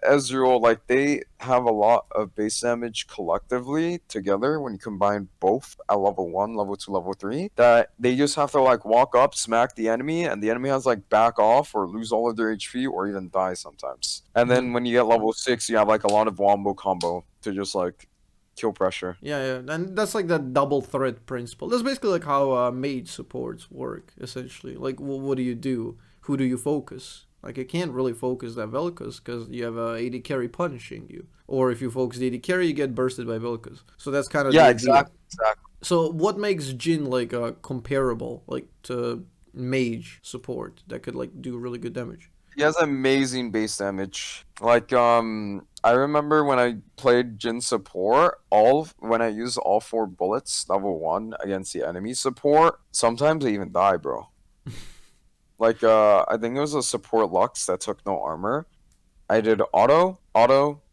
Ezreal, like they have a lot of base damage collectively together when you combine both at level 1, level 2, level 3, that they just have to like walk up, smack the enemy, and the enemy has like back off or lose all of their HP or even die sometimes. And then when you get level 6, you have like a lot of wombo combo to just like kill pressure. yeah, yeah, and that's like that double threat principle. That's basically like how mage supports work, essentially. Like, what do you do? Who do you focus? Like, you can't really focus that vel'koz because you have a AD carry punishing you. Or if you focus the AD carry, you get bursted by vel'koz. So that's kind of the Yeah, idea. exactly. So what makes Jin like comparable, like to mage support that could like do really good damage? He has amazing base damage. Like I remember when I played Jin support, when I used all 4 bullets level 1 against the enemy support, sometimes I even die, bro. Like I think it was a support Lux that took no armor. I did auto,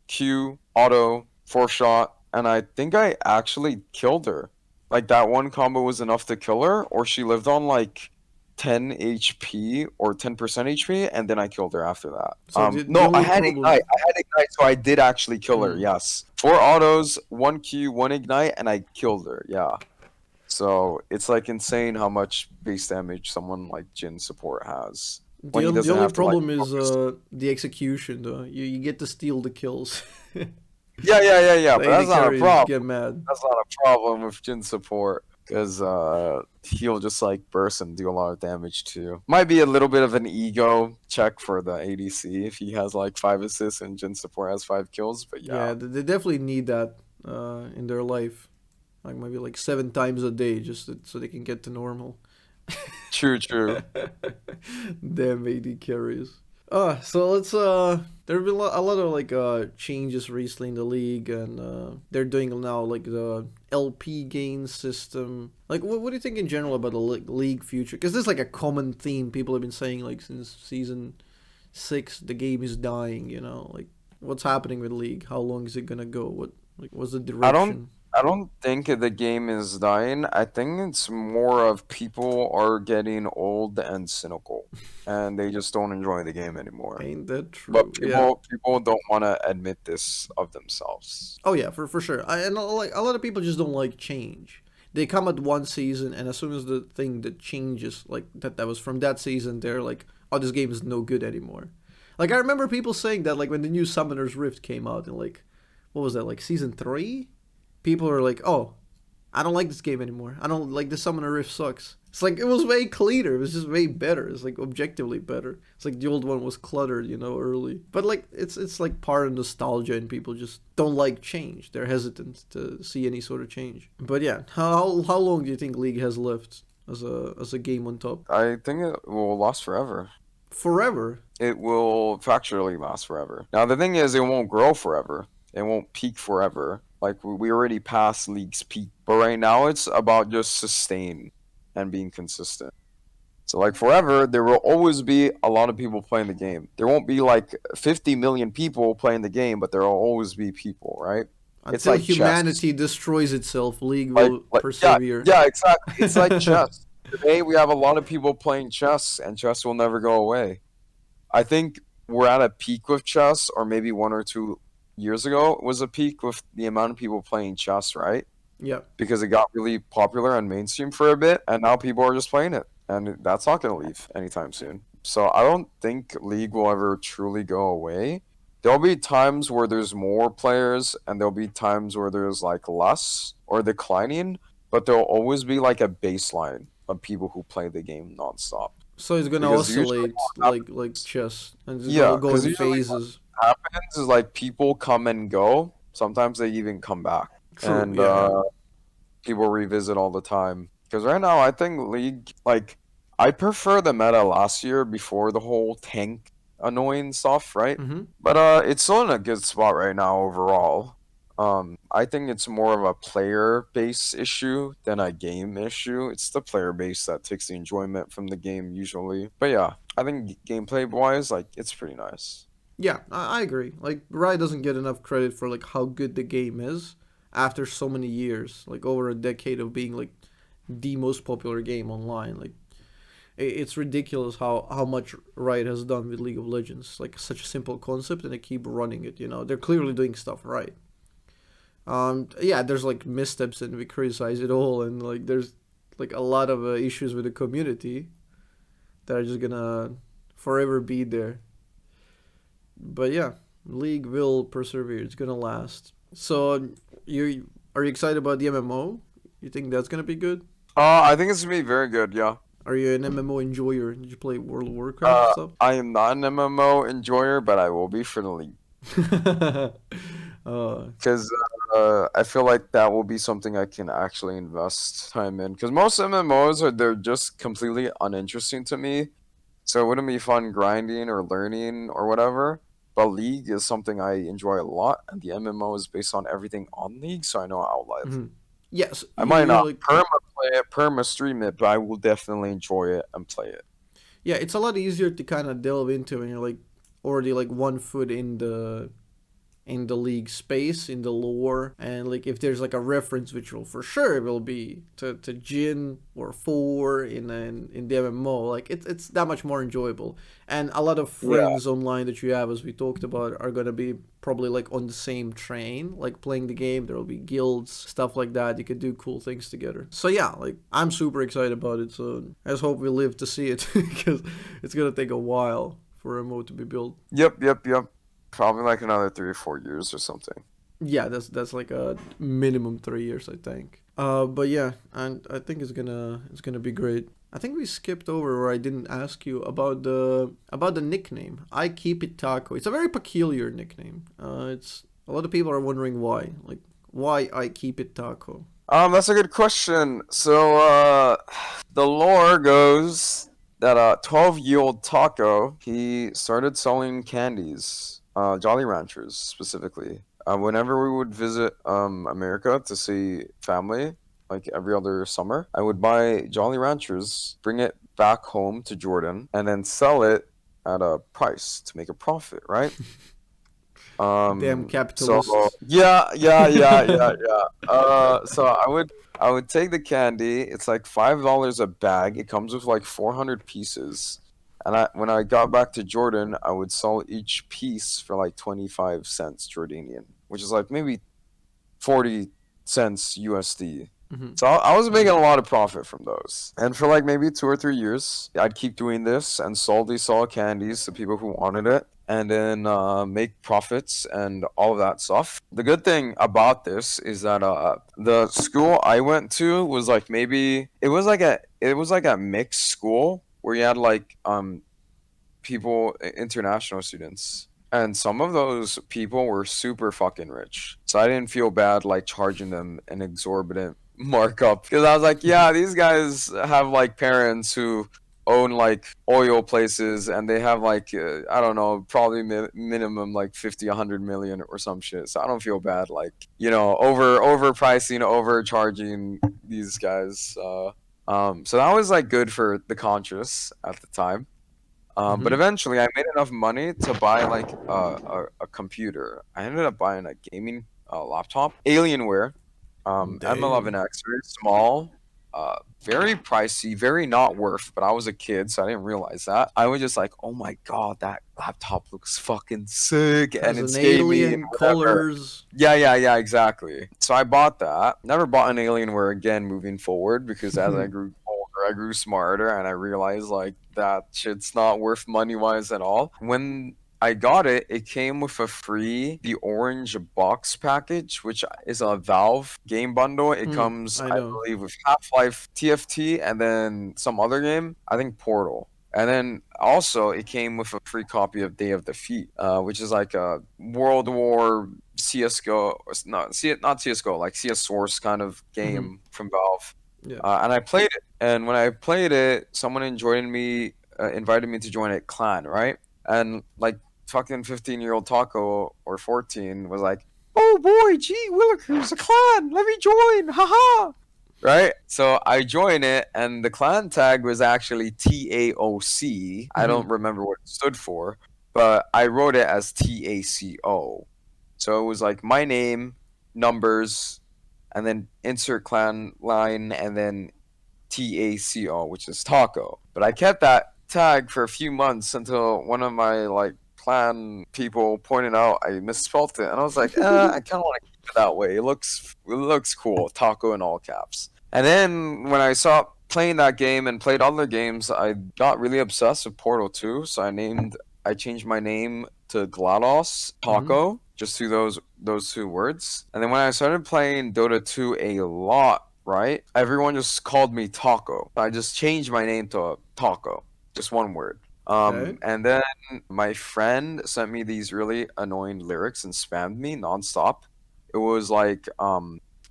Q, auto, 4 shot, and I think I actually killed her. Like that one combo was enough to kill her, or she lived on like 10 HP or 10% HP, and then I killed her after that. So the No, I only had problem. ignite. I had ignite, so I did actually kill her. Hmm. Yes, 4 autos, 1 Q, 1 ignite, and I killed her. Yeah. So it's like insane how much base damage someone like Jin support has when he The doesn't only have to like problem is focus. the execution though. You get to steal the kills. Yeah. The But AD that's not a carries problem. get mad. That's not a problem with Jin support because he'll just like burst and do a lot of damage too. Might be a little bit of an ego check for the ADC if he has like 5 assists and Jin support has 5 kills. But yeah, Yeah, they definitely need that in their life. Like maybe like 7 times a day just so they can get to normal. true. Damn AD carries. So let's there have been a lot of like changes recently in the league, and they're doing now like the LP gain system. Like, what do you think in general about the league future? Because this is like a common theme people have been saying like since season 6. The game is dying. You know, like what's happening with league? How long is it gonna go? What's the I don't direction? I don't think the game is dying. I think it's more of people are getting old and cynical and they just don't enjoy the game anymore. Ain't that But true? Yeah. people don't want to admit this of themselves. Oh yeah, for sure. And like a lot of people just don't like change. They come at one season, and as soon as the thing that changes, like that was from that season, they're like, "Oh, this game is no good anymore." Like I remember people saying that, like when the new Summoner's Rift came out, and like, what was that, like season 3? People were like, "Oh, I don't like this game anymore. I don't like the Summoner Rift sucks." It's like it was way cleaner. It was just way better. It's like objectively better. It's like the old one was cluttered, early. But like it's like part of nostalgia, and people just don't like change. They're hesitant to see any sort of change. But yeah, how long do you think League has left as a game on top? I think it will last forever. Forever. It will factually last forever. Now the thing is, it won't grow forever. It won't peak forever. Like we already passed League's peak, but right now it's about just sustain and being consistent. So like forever, there will always be a lot of people playing the game. There won't be like 50 million people playing the game, but there will always be people, right? It's Until like chess. humanity destroys itself, League Like, will like yeah, persevere. yeah, exactly. It's like chess. Today we have a lot of people playing chess, and chess will never go away. I think we're at a peak with chess, or maybe 1 or 2 years ago was a peak with the amount of people playing chess, right? Yeah. Because it got really popular and mainstream for a bit, and now people are just playing it, and that's not going to leave anytime soon. So I don't think League will ever truly go away. There'll be times where there's more players, and there'll be times where there's like less or declining, but there'll always be like a baseline of people who play the game nonstop. So it's gonna Because usually oscillate like chess, and it's Yeah, gonna go because in usually phases. what happens is like people come and go. Sometimes they even come back, True. and Yeah. Yeah. people revisit all the time. Because right now, I think League, like I prefer the meta last year before the whole tank annoying stuff, right? Mm-hmm. But it's still in a good spot right now overall. I think it's more of a player base issue than a game issue. It's the player base that takes the enjoyment from the game usually. But yeah, I think gameplay wise, like it's pretty nice. Yeah, I agree. Like Riot doesn't get enough credit for like how good the game is after so many years, like over a decade of being like the most popular game online. Like it's ridiculous how much Riot has done with League of Legends. Like such a simple concept, and they keep running it. You know, they're clearly doing stuff right. Yeah, there's like missteps, and we criticize it all, and like there's like a lot of issues with the community that are just gonna forever be there. But yeah, League will persevere. It's gonna last. So you are you excited about the MMO? You think that's gonna be good? I think it's gonna be very good, yeah. Are you an MMO enjoyer? Did you play World of Warcraft and stuff? I am not an MMO enjoyer, but I will be for the league. uh, Because I feel like that will be something I can actually invest time in. Because most MMOs they're just completely uninteresting to me, so it wouldn't be fun grinding or learning or whatever. But League is something I enjoy a lot, and the MMO is based on everything on League, so I know I'll live. mhm. Yes, I might you're not like perma play it, perma stream it, but I will definitely enjoy it and play it. yeah, it's a lot easier to kind of delve into when you're like already like 1 foot in the league space, in the lore, and like if there's like a reference, which will for sure will be to Jhin or Four in the MMO, like it's that much more enjoyable. And a lot of Yeah, friends online that you have, as we talked about, are gonna be probably like on the same train, like playing the game. There will be guilds, stuff like that. You could do cool things together. So yeah, like I'm super excited about it. So I just hope we live to see it because it's gonna take a while for a MMO to be built. yep. Probably like another 3 or 4 years or something. Yeah, that's like a minimum 3 years, I think. But yeah, and I think it's gonna be great. I think we skipped over, or I didn't ask you about the nickname. Ikeepittaco. It's a very peculiar nickname. It's a lot of people are wondering why. Like why Ikeepittaco? That's a good question. So, the lore goes that 12-year-old Taco, he started selling candies, Jolly Ranchers specifically. Whenever we would visit America to see family, like every other summer, I would buy Jolly Ranchers, bring it back home to Jordan, and then sell it at a price to make a profit, right? Damn So capitalists. yeah. So I would take the candy. It's like $5 a bag. It comes with like 400 pieces. And when I got back to Jordan, I would sell each piece for like 25 cents Jordanian, which is like maybe 40 cents USD. Hmm. So I was making a lot of profit from those. And for like maybe 2 or 3 years, I'd keep doing this and slowly sell candies to people who wanted it and then make profits and all of that stuff. The good thing about this is that the school I went to was like maybe it was like a mixed school where you had like people, international students. And some of those people were super fucking rich. So I didn't feel bad like charging them an exorbitant markup because I was like, yeah, these guys have like parents who own like oil places and they have like I don't know, probably minimum like 50, 100 million or some shit. So I don't feel bad like, overpricing, overcharging these guys. So that was like good for the conscious at the time. But Hmm. eventually, I made enough money to buy like a computer. I ended up buying a gaming laptop, Alienware, Damn. M11X, very small, very pricey, very not worth. But I was a kid, so I didn't realize that. I was just like, oh my god, that laptop looks fucking sick, and Has it's an gaming and alien whatever. colors. Yeah, exactly. So I bought that. Never bought an Alienware again moving forward because as I grew older, I grew smarter and I realized like that shit's not worth money wise at all. When I got it, it came with a free the orange box package, which is a Valve game bundle. It comes, I I know. believe, with Half-Life TFT and then some other game. I think Portal. And then also it came with a free copy of Day of Defeat, which is like a World War CS:GO, or not CS:GO, like CS Source kind of Hmm. game from Valve. Yeah. And I played it. And when I played it, someone invited me to join a clan, right? And like fucking 15-year-old Taco or 14 was like, "Oh boy, gee, Willikers, a clan, let me join, haha." Right? So I join it, and the clan tag was actually TAOC. I Hmm. don't remember what it stood for, but I wrote it as TACO. So it was like my name, numbers, and then insert clan line, and then TACO, which is taco. But I kept that tag for a few months until one of my like clan people pointed out I misspelled it, and I was like, I kind of want to keep it that way. It looks cool, taco in all caps. And then when I stopped playing that game and played other games, I got really obsessed with Portal 2, so I changed my name to GLaDOS Hmm. Taco, just to those two words. And then when I started playing Dota 2 a lot, right? Everyone just called me Taco. I just changed my name to Taco, just one word. Okay. And then my friend sent me these really annoying lyrics and spammed me nonstop. It was like,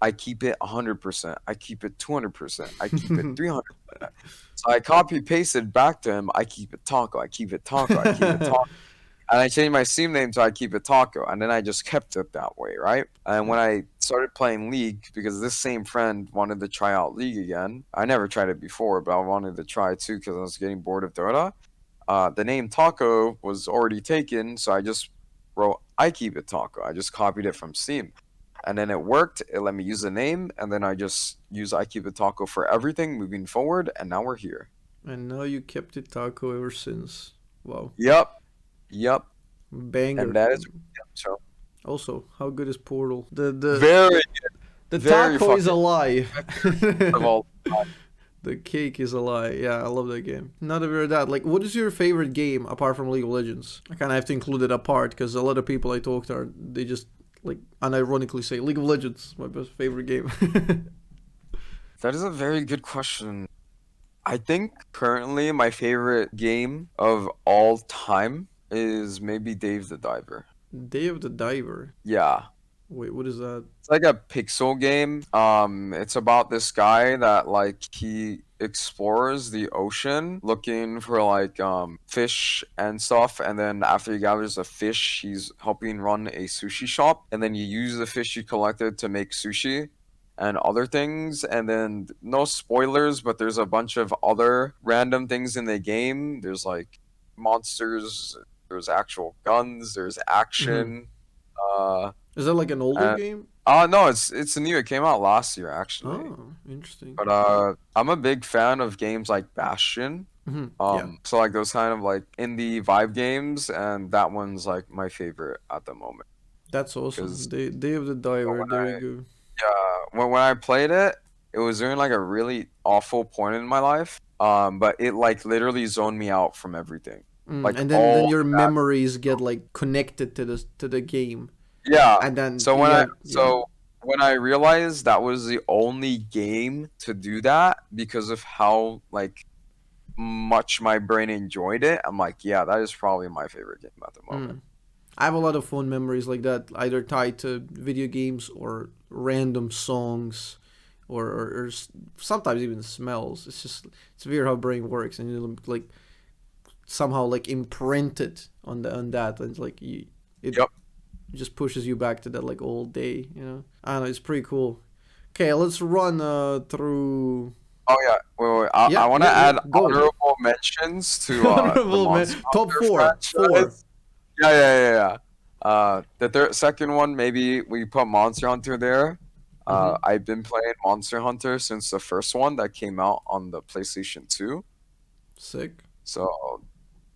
I keep it 100%, I keep it 200%, I keep it 300%. So I copy pasted back to him, I keep it Taco, I keep it Taco, I keep it Taco. And I changed my Steam name to I Keep It Taco, and then I just kept it that way, right? And when I started playing League, because this same friend wanted to try out League again, I never tried it before, but I wanted to try too because I was getting bored of Dota. The name Taco was already taken, so I just wrote I Keep It Taco. I just copied it from Steam. And then it worked. It let me use the name, and then I just use I Keep It Taco for everything moving forward, and now we're here. And now you kept it taco ever since. Wow. Yep, yep. And Banger. that is so Also, how good is Portal? The very, the very taco is a fucking lie. of all. The cake is a lie. Yeah, I love that game. Not ever that. Like, what is your favorite game apart from League of Legends? I kind of have to include it apart because a lot of people I talk to are they just like unironically say League of Legends my best favorite game. That is a very good question. I think currently my favorite game of all time is maybe Dave the Diver. Day of the Diver. Yeah. Wait, what is that? It's like a pixel game. It's about this guy that like he explores the ocean looking for like fish and stuff, and then after he gathers a fish, he's helping run a sushi shop, and then you use the fish you collected to make sushi and other things, and then no spoilers, but there's a bunch of other random things in the game. There's like monsters, there's actual guns, there's Hmm. action. Uh Is that like an older and game? no, it's new. It came out last year actually. Oh, interesting. But I'm a big fan of games like Bastion. Hmm. Yeah, So like those kind of like indie vibe games, and that one's like my favorite at the moment. that's awesome. Because Day of the Diver. when There you I go. when I played it, it was during like a really awful point in my life. But it like literally zoned me out from everything. Like And then all your that. memories get like connected to the game, Yeah. and then So you have yeah. when I realized that was the only game to do that because of how like much my brain enjoyed it, I'm like, yeah, that is probably my favorite game at the moment. Mm. I have a lot of fond memories like that, either tied to video games or random songs, or sometimes even smells. It's just it's weird how brain works, and you like somehow like imprint it on that, and it's like it Yep. just pushes you back to that like old day. I don't know. It's pretty cool. Okay, let's run through. Oh yeah. Wait. I Yeah, want to yeah, yeah. add Go. honorable mentions to the Honorable man. Monster Top Hunter four. Four. franchise. Yeah. The second one, maybe we put Monster Hunter there. Mm-hmm. I've been playing Monster Hunter since the first one that came out on the PlayStation 2. Sick. So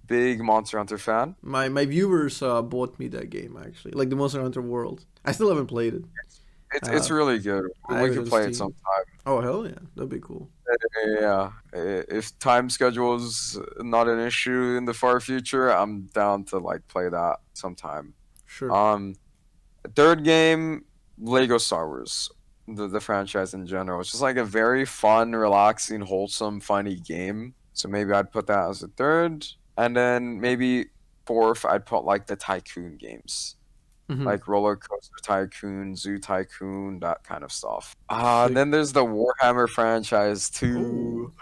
big Monster Hunter fan. My viewers bought me that game actually, like the Monster Hunter World. I still haven't played it. It's Uh, really good. I We have it could on play it Steam. sometime. Oh hell yeah, that'd be cool. Yeah. If time schedule's not an issue in the far future, I'm down to like play that sometime. Sure. Um, Third game, Lego Star Wars, the franchise in general. It's just like a very fun, relaxing, wholesome, funny game. So maybe I'd put that as a third, and then maybe fourth, I'd put like the Tycoon games. Mm-hmm. like Roller Coaster Tycoon, Zoo Tycoon, that kind of stuff. And Sick. then there's the Warhammer franchise too.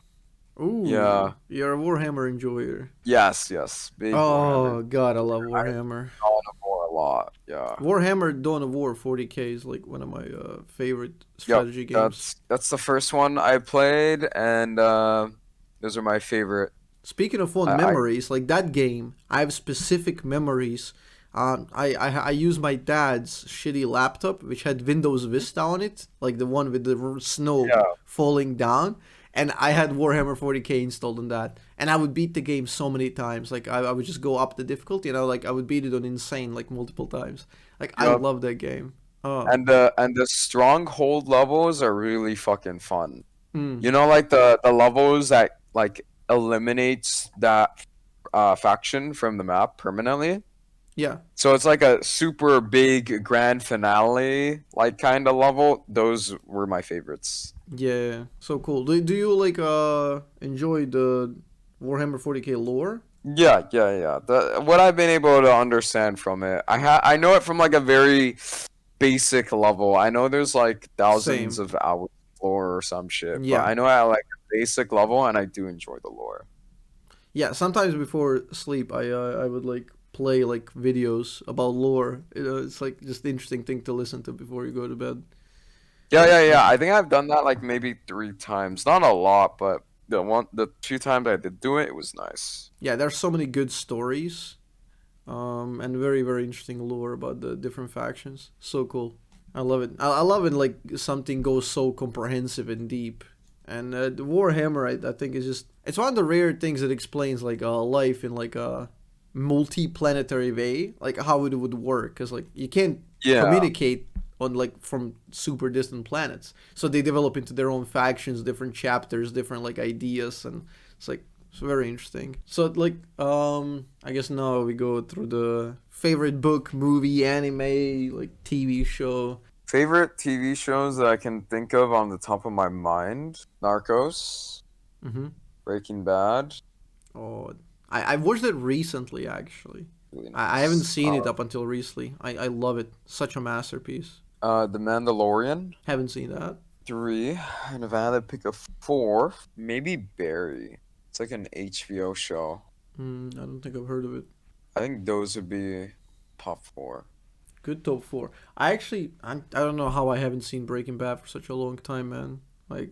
Ooh. Ooh. Yeah. You're a Warhammer enjoyer. Yes, yes. Big Warhammer. Oh god, I love I Warhammer. Dawn of War a lot. Yeah. Warhammer Dawn of War 40K is like one of my favorite Yep. strategy games. That's the first one I played, and those are my favorite. Speaking of fond I memories, like that game, I have specific memories. I use my dad's shitty laptop, which had Windows Vista on it, like the one with the snow yeah. falling down, and I had Warhammer 40K installed on that, and I would beat the game so many times. Like I would just go up the difficulty, like I would beat it on insane like multiple times. Like I Yep. love that game. Oh, And the stronghold levels are really fucking fun. mm, You know, like the levels that like eliminates that faction from the map permanently. yeah. So it's like a super big grand finale like kind of level. Those were my favorites. Yeah, so cool. Do you like enjoy the Warhammer 40K lore? Yeah, yeah, yeah. What I've been able to understand from it, I know it from like a very basic level. I know there's like thousands Same. of hours of lore or some shit, but Yeah. I know at like a basic level, and I do enjoy the lore. Yeah, sometimes before sleep I would like play like videos about lore. It's like just interesting thing to listen to before you go to bed. Yeah, yeah, Like yeah. I think I've done that like maybe 3 times. Not a lot, but the 2 times I did do it, it was nice. yeah, there's so many good stories and very very interesting lore about the different factions. So cool. I love it. I love it like something goes so comprehensive and deep. And the Warhammer, I think, is just it's one of the rare things that explains like life in like a multi-planetary way, like how it would work. Because like you can't Yeah, communicate on like from super distant planets, so they develop into their own factions, different chapters, different like ideas, and it's like it's very interesting. So like I guess now we go through the favorite book, movie, anime, like TV show. favorite TV shows that I can think of on the top of my mind: Narcos, Mm-hmm. Breaking Bad, Oh, I watched it recently actually. really I haven't nice. seen it up until recently. I love it. Such a masterpiece. The Mandalorian, Haven't seen that. 3, and if I had to pick a fourth, maybe Barry. It's like an HBO show. I don't think I've heard of it. I think those would be top four. Good top four. I don't know how I haven't seen Breaking Bad for such a long time, man. Like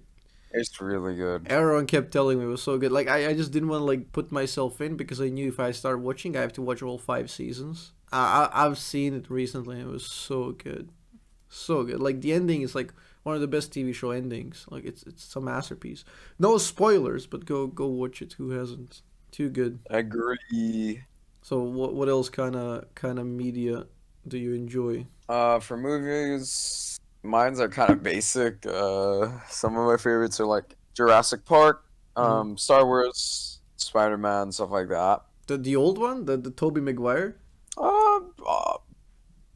It's really good. everyone kept telling me it was so good. Like I just didn't want to like put myself in because I knew if I start watching, I have to watch all 5 seasons. I've seen it recently. And it was so good, so good. Like the ending is like one of the best TV show endings. Like it's a masterpiece. No spoilers, but go watch it. Who hasn't? Too good. Agree. So what else kind of media do you enjoy? For movies, mine's are kind of basic. Some of my favorites are like Jurassic Park, Hmm. Star Wars, Spider-Man, stuff like that. The old one, the Toby Maguire. Uh, uh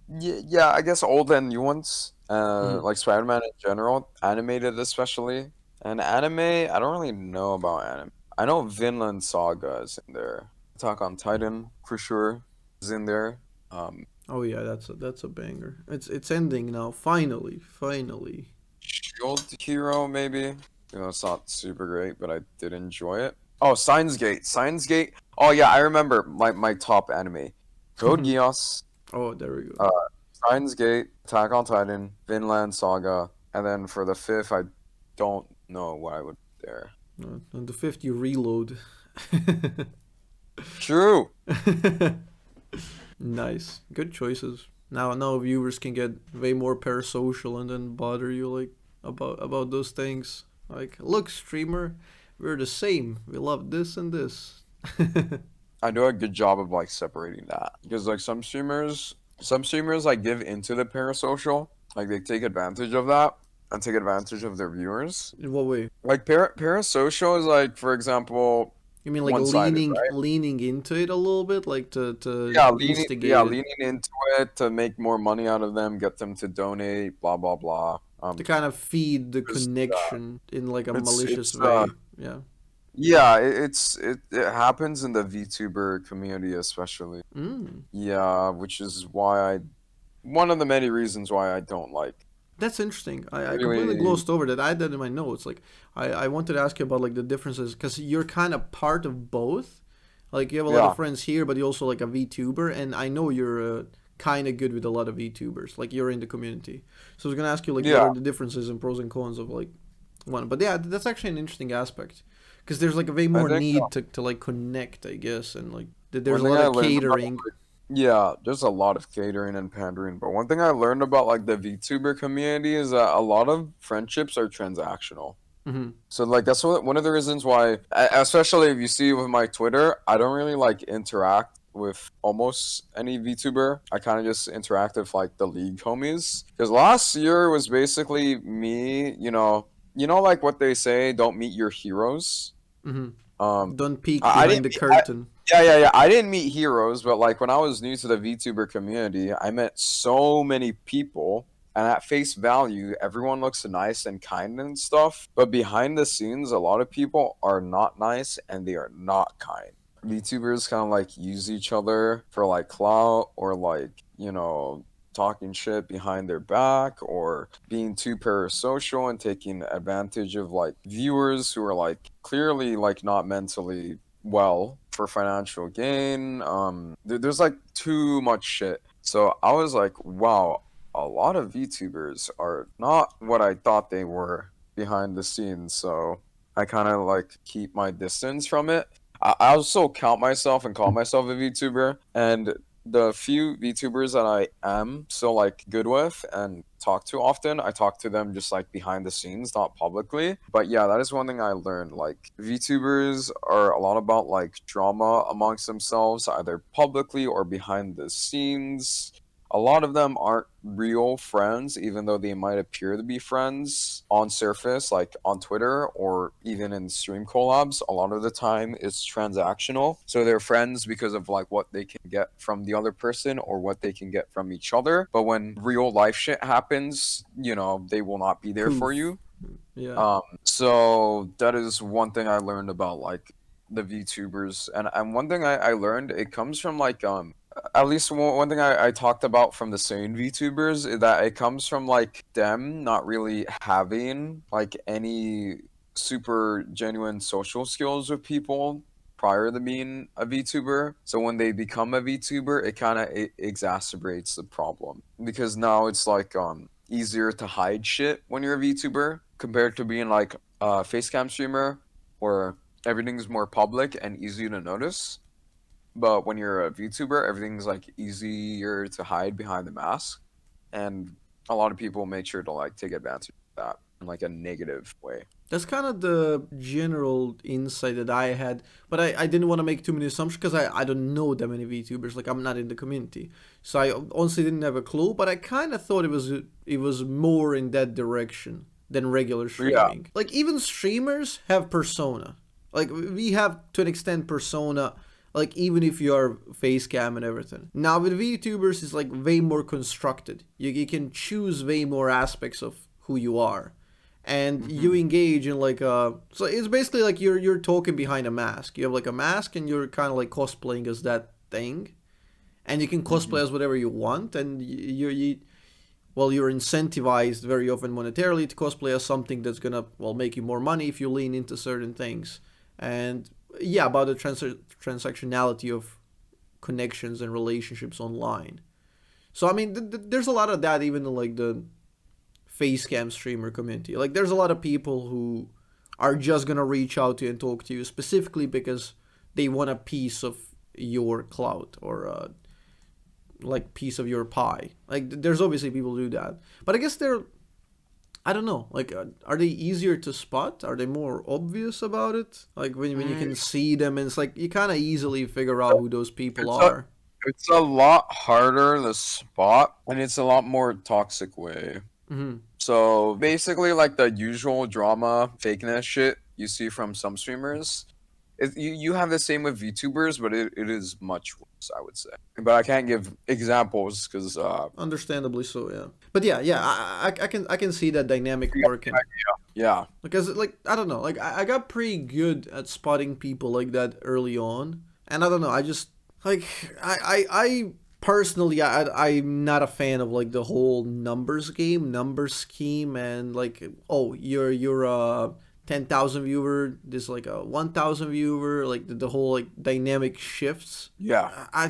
yeah, yeah, I guess old and new ones. Hmm. Like Spider-Man in general, animated especially. And anime, I don't really know about anime. I know Vinland Saga is in there. Attack on Titan for sure is in there. Um, Oh yeah, that's a banger. It's ending now. Finally, finally. Shield Hero maybe. You know, it's not super great, but I did enjoy it. Oh, Steins Gate. Steins Gate. Oh yeah, I remember my top anime. Code Geass, Oh, there we go. uh, Steins Gate, Attack on Titan, Vinland Saga, and then for the fifth, I don't know what I would put there. And the fifth you reload. True. Nice, good choices. Now viewers can get way more parasocial and then bother you like about those things. Like, look, streamer, we're the same. We love this and this. I do a good job of like separating that because like some streamers like give into the parasocial, like they take advantage of that and take advantage of their viewers. In what way? Like parasocial is like, for example, You mean like one sided, leaning right? leaning into it a little bit, like to instigate it, Leaning into it to make more money out of them, get them to donate, blah blah blah. to kind of feed the Just connection in like a malicious it's way. Yeah. yeah, it happens in the VTuber community especially. Mm. Yeah, which is why I one of the many reasons why I don't like That's interesting. I completely really. glossed over that. I had that in my notes. Like, I wanted to ask you about like the differences because you're kind of part of both. Like, you have a lot of Yeah, friends here, but you're also like a VTuber, and I know you're kind of good with a lot of VTubers. Like, you're in the community. So I was gonna ask you like, what yeah. are the differences and pros and cons of like one? But yeah, that's actually an interesting aspect because there's like a way I more think need to like connect, I guess, and like there's one a thing lot I of learned about, catering. yeah, there's a lot of catering and pandering, but one thing I learned about like the VTuber community is that a lot of friendships are transactional. Hmm. So like that's one of the reasons why, especially if you see with my Twitter, I don't really like interact with almost any VTuber. I kind of just interact with like the league homies. Because last year was basically me, like what they say, don't meet your heroes. Hmm. Um, Don't peek I behind didn't. the curtain. Yeah, yeah, yeah. I didn't meet heroes, but like when I was new to the VTuber community, I met so many people. And at face value, everyone looks nice and kind and stuff. But behind the scenes, a lot of people are not nice and they are not kind. VTubers kind of like use each other for like clout or like, talking shit behind their back or being too parasocial and taking advantage of like viewers who are like clearly like not mentally well for financial gain. There's like too much shit. So I was like, wow, a lot of VTubers are not what I thought they were behind the scenes. So I kind of like keep my distance from it. I also count myself and call myself a VTuber, and the few VTubers that I am still like good with and talk to often, I talk to them just like behind the scenes, not publicly. But yeah, that is one thing I learned. Like VTubers are a lot about like drama amongst themselves, either publicly or behind the scenes. A lot of them aren't real friends, even though they might appear to be friends on surface, like on Twitter or even in stream collabs. A lot of the time it's transactional. So they're friends because of like what they can get from the other person or what they can get from each other. But when real life shit happens, they will not be there for Poof. you. Yeah. So that is one thing I learned about like the VTubers, and one thing I learned, it comes from like at least one thing I talked about from the same VTubers is that it comes from like them not really having like any super genuine social skills with people prior to being a VTuber. So when they become a VTuber, it kind of exacerbates the problem because now it's like easier to hide shit when you're a VTuber compared to being like a facecam streamer where everything's more public and easy to notice. But when you're a VTuber, everything's like easier to hide behind the mask, and a lot of people make sure to like take advantage of that in like a negative way. That's kind of the general insight that I had, but I didn't want to make too many assumptions because I don't know that many VTubers. Like I'm not in the community, so I honestly didn't have a clue. But I kind of thought it was more in that direction than regular Yeah, streaming. Like even streamers have persona. Like we have to an extent persona. Like even if you are face cam and everything. Now with VTubers, it's like way more constructed. You can choose way more aspects of who you are and you hmm engage in like so it's basically like you're talking behind a mask. You have like a mask and you're kind of like cosplaying as that thing, and you can hmm cosplay as whatever you want, and you're incentivized very often monetarily to cosplay as something that's gonna make you more money if you lean into certain things. And yeah, about the transactionality of connections and relationships online. So I mean, there's a lot of that even in like the facecam streamer community. Like there's a lot of people who are just gonna reach out to you and talk to you specifically because they want a piece of your clout or like piece of your pie. Like there's obviously people who do that, but I guess they're I don't know. Like are they easier to spot? Are they more obvious about it? Like when you Mm, can see them and it's like you kind of easily figure out who those people it's a are. it's a lot harder to spot, and it's a lot more toxic way. Hmm. So basically, like the usual drama, fakeness shit you see from some streamers, you have the same with VTubers, but it is much worse, I would say. But I can't give examples because Understandably so, yeah. But yeah, yeah, I can see that dynamic you got working. the idea. Yeah. Because like I don't know, like I got pretty good at spotting people like that early on, and I don't know, I just like I personally, I'm not a fan of like the whole numbers game, number scheme, and like, oh, you're a 10,000 viewer, this like a 1,000 viewer, like the whole like dynamic shifts. Yeah. I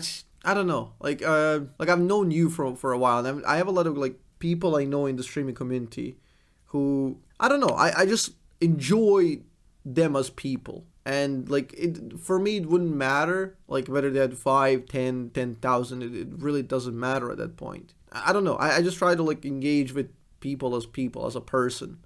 don't know, like I've known you for a while, and I have a lot of like people I know in the streaming community who I don't know, I just enjoy them as people. And like it for me it wouldn't matter like whether they had 5, 10, 10,000. It really doesn't matter at that point. I don't know. I just try to like engage with people as a person.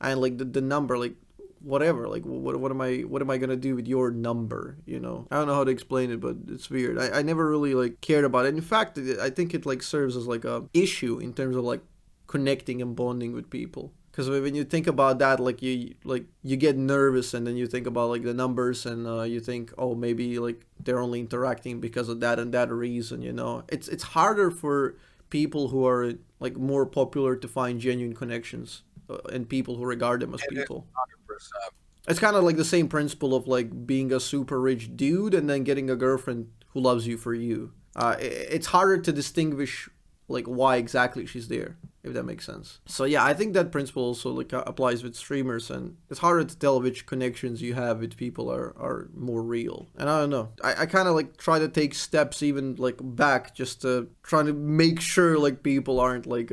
And like the number, like whatever, like what am I gonna do with your number, you know? I don't know how to explain it, but it's weird. I never really like cared about it. In fact, I think it like serves as like a issue in terms of like connecting and bonding with people. Because when you think about that, like you get nervous, and then you think about like the numbers, and you think, oh, maybe like they're only interacting because of that and that reason. You know, it's harder for people who are like more popular to find genuine connections, and people who regard them as people. 100%. It's kind of like the same principle of like being a super rich dude and then getting a girlfriend who loves you for you. It's harder to distinguish like why exactly she's there, if that makes sense. So yeah, I think that principle also like applies with streamers, and it's harder to tell which connections you have with people are more real. And I don't know, I kind of like try to take steps even like back, just to try to make sure like people aren't like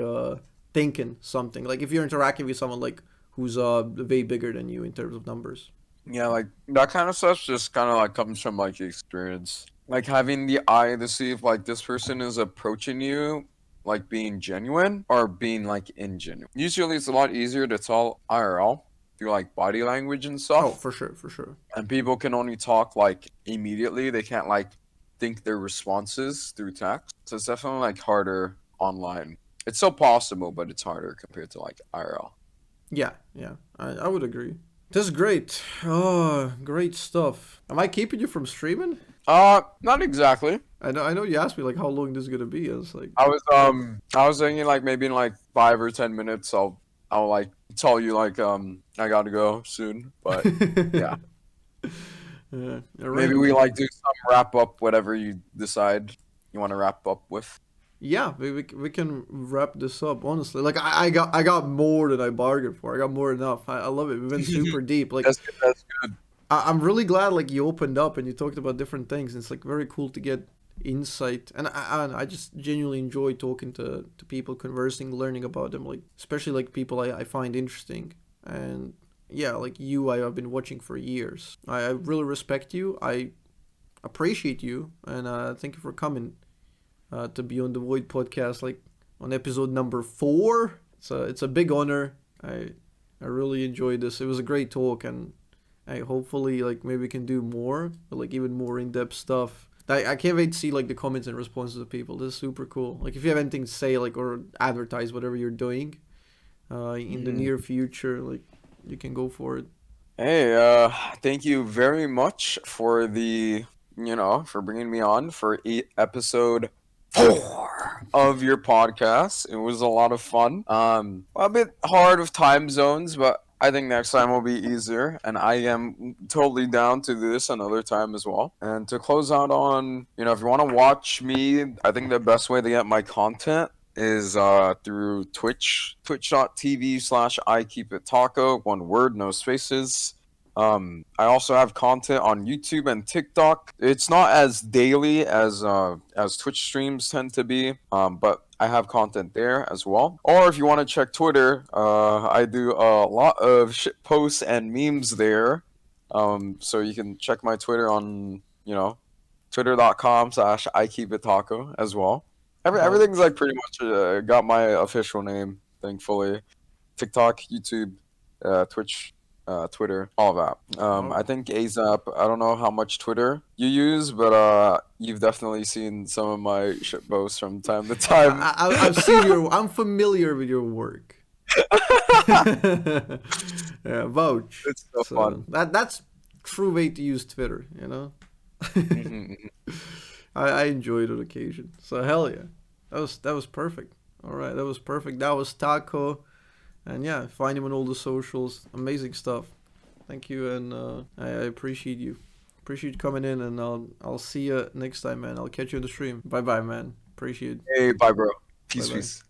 thinking something. Like if you're interacting with someone like who's way bigger than you in terms of numbers. Yeah, like that kind of stuff just kind of like comes from like experience. Like having the eye to see if like this person is approaching you like being genuine or being like ingenuine. Usually it's a lot easier to tell IRL through like body language and Oh, stuff. for sure, for sure. And people can only talk like immediately. They can't like think their responses through text. So it's definitely like harder online. It's still possible, but it's harder compared to like IRL. Yeah, yeah, I would agree. This is great. Oh, great stuff. Am I keeping you from streaming? Not exactly. I know you asked me like how long this is gonna be. I was like, I was thinking like maybe in like 5 or 10 minutes I'll like tell you like I gotta go soon. But yeah. all right. Maybe we like do some wrap up, whatever you decide you want to wrap up with. Yeah, we can wrap this up. Honestly, like I got more than I bargained for. I got more than enough. I love it. We've been super deep. Like That's good. That's good. I'm really glad like you opened up and you talked about different things. It's like very cool to get insight, and I just genuinely enjoy talking to people, conversing, learning about them. Like especially like people I find interesting. And yeah, like you, I have been watching for years. I really respect you. I appreciate you, and thank you for coming to be on the Void podcast, like on episode number 4. It's a big honor. I really enjoyed this. It was a great talk, and I hopefully like maybe we can do more, like even more in depth stuff. I can't wait to see like the comments and responses of people. This is super cool. Like if you have anything to say, like or advertise whatever you're doing, in the near future, like you can go for it. Hey, thank you very much for for bringing me on for episode 4 of your podcast. It was a lot of fun. A bit hard with time zones, but I think next time will be easier, and I am totally down to do this another time as well. And to close out on, if you want to watch me, I think the best way to get my content is through Twitch, twitch.tv/ikeepittaco, one word, no spaces. I also have content on YouTube and TikTok. It's not as daily as Twitch streams tend to be, but I have content there as well. Or if you want to check Twitter, I do a lot of shit posts and memes there. So you can check my Twitter on, twitter.com/ikeepittaco as well. Everything's like pretty much got my official name, thankfully. TikTok, YouTube, Twitch, Twitter, all of that. I think Azzapp, I don't know how much Twitter you use, but you've definitely seen some of my shit posts from time to time. I've seen I'm familiar with your work. Yeah, vouch. It's so fun. That's true way to use Twitter, you know. I enjoyed it occasion. So hell yeah, that was perfect. All right, that was perfect. That was Taco. And yeah, find him on all the socials. Amazing stuff. Thank you, and I appreciate you. Appreciate you coming in, and I'll see you next time, man. I'll catch you on the stream. Bye bye, man. Appreciate it. Hey, bye, bro. Bye Peace, bye. peace.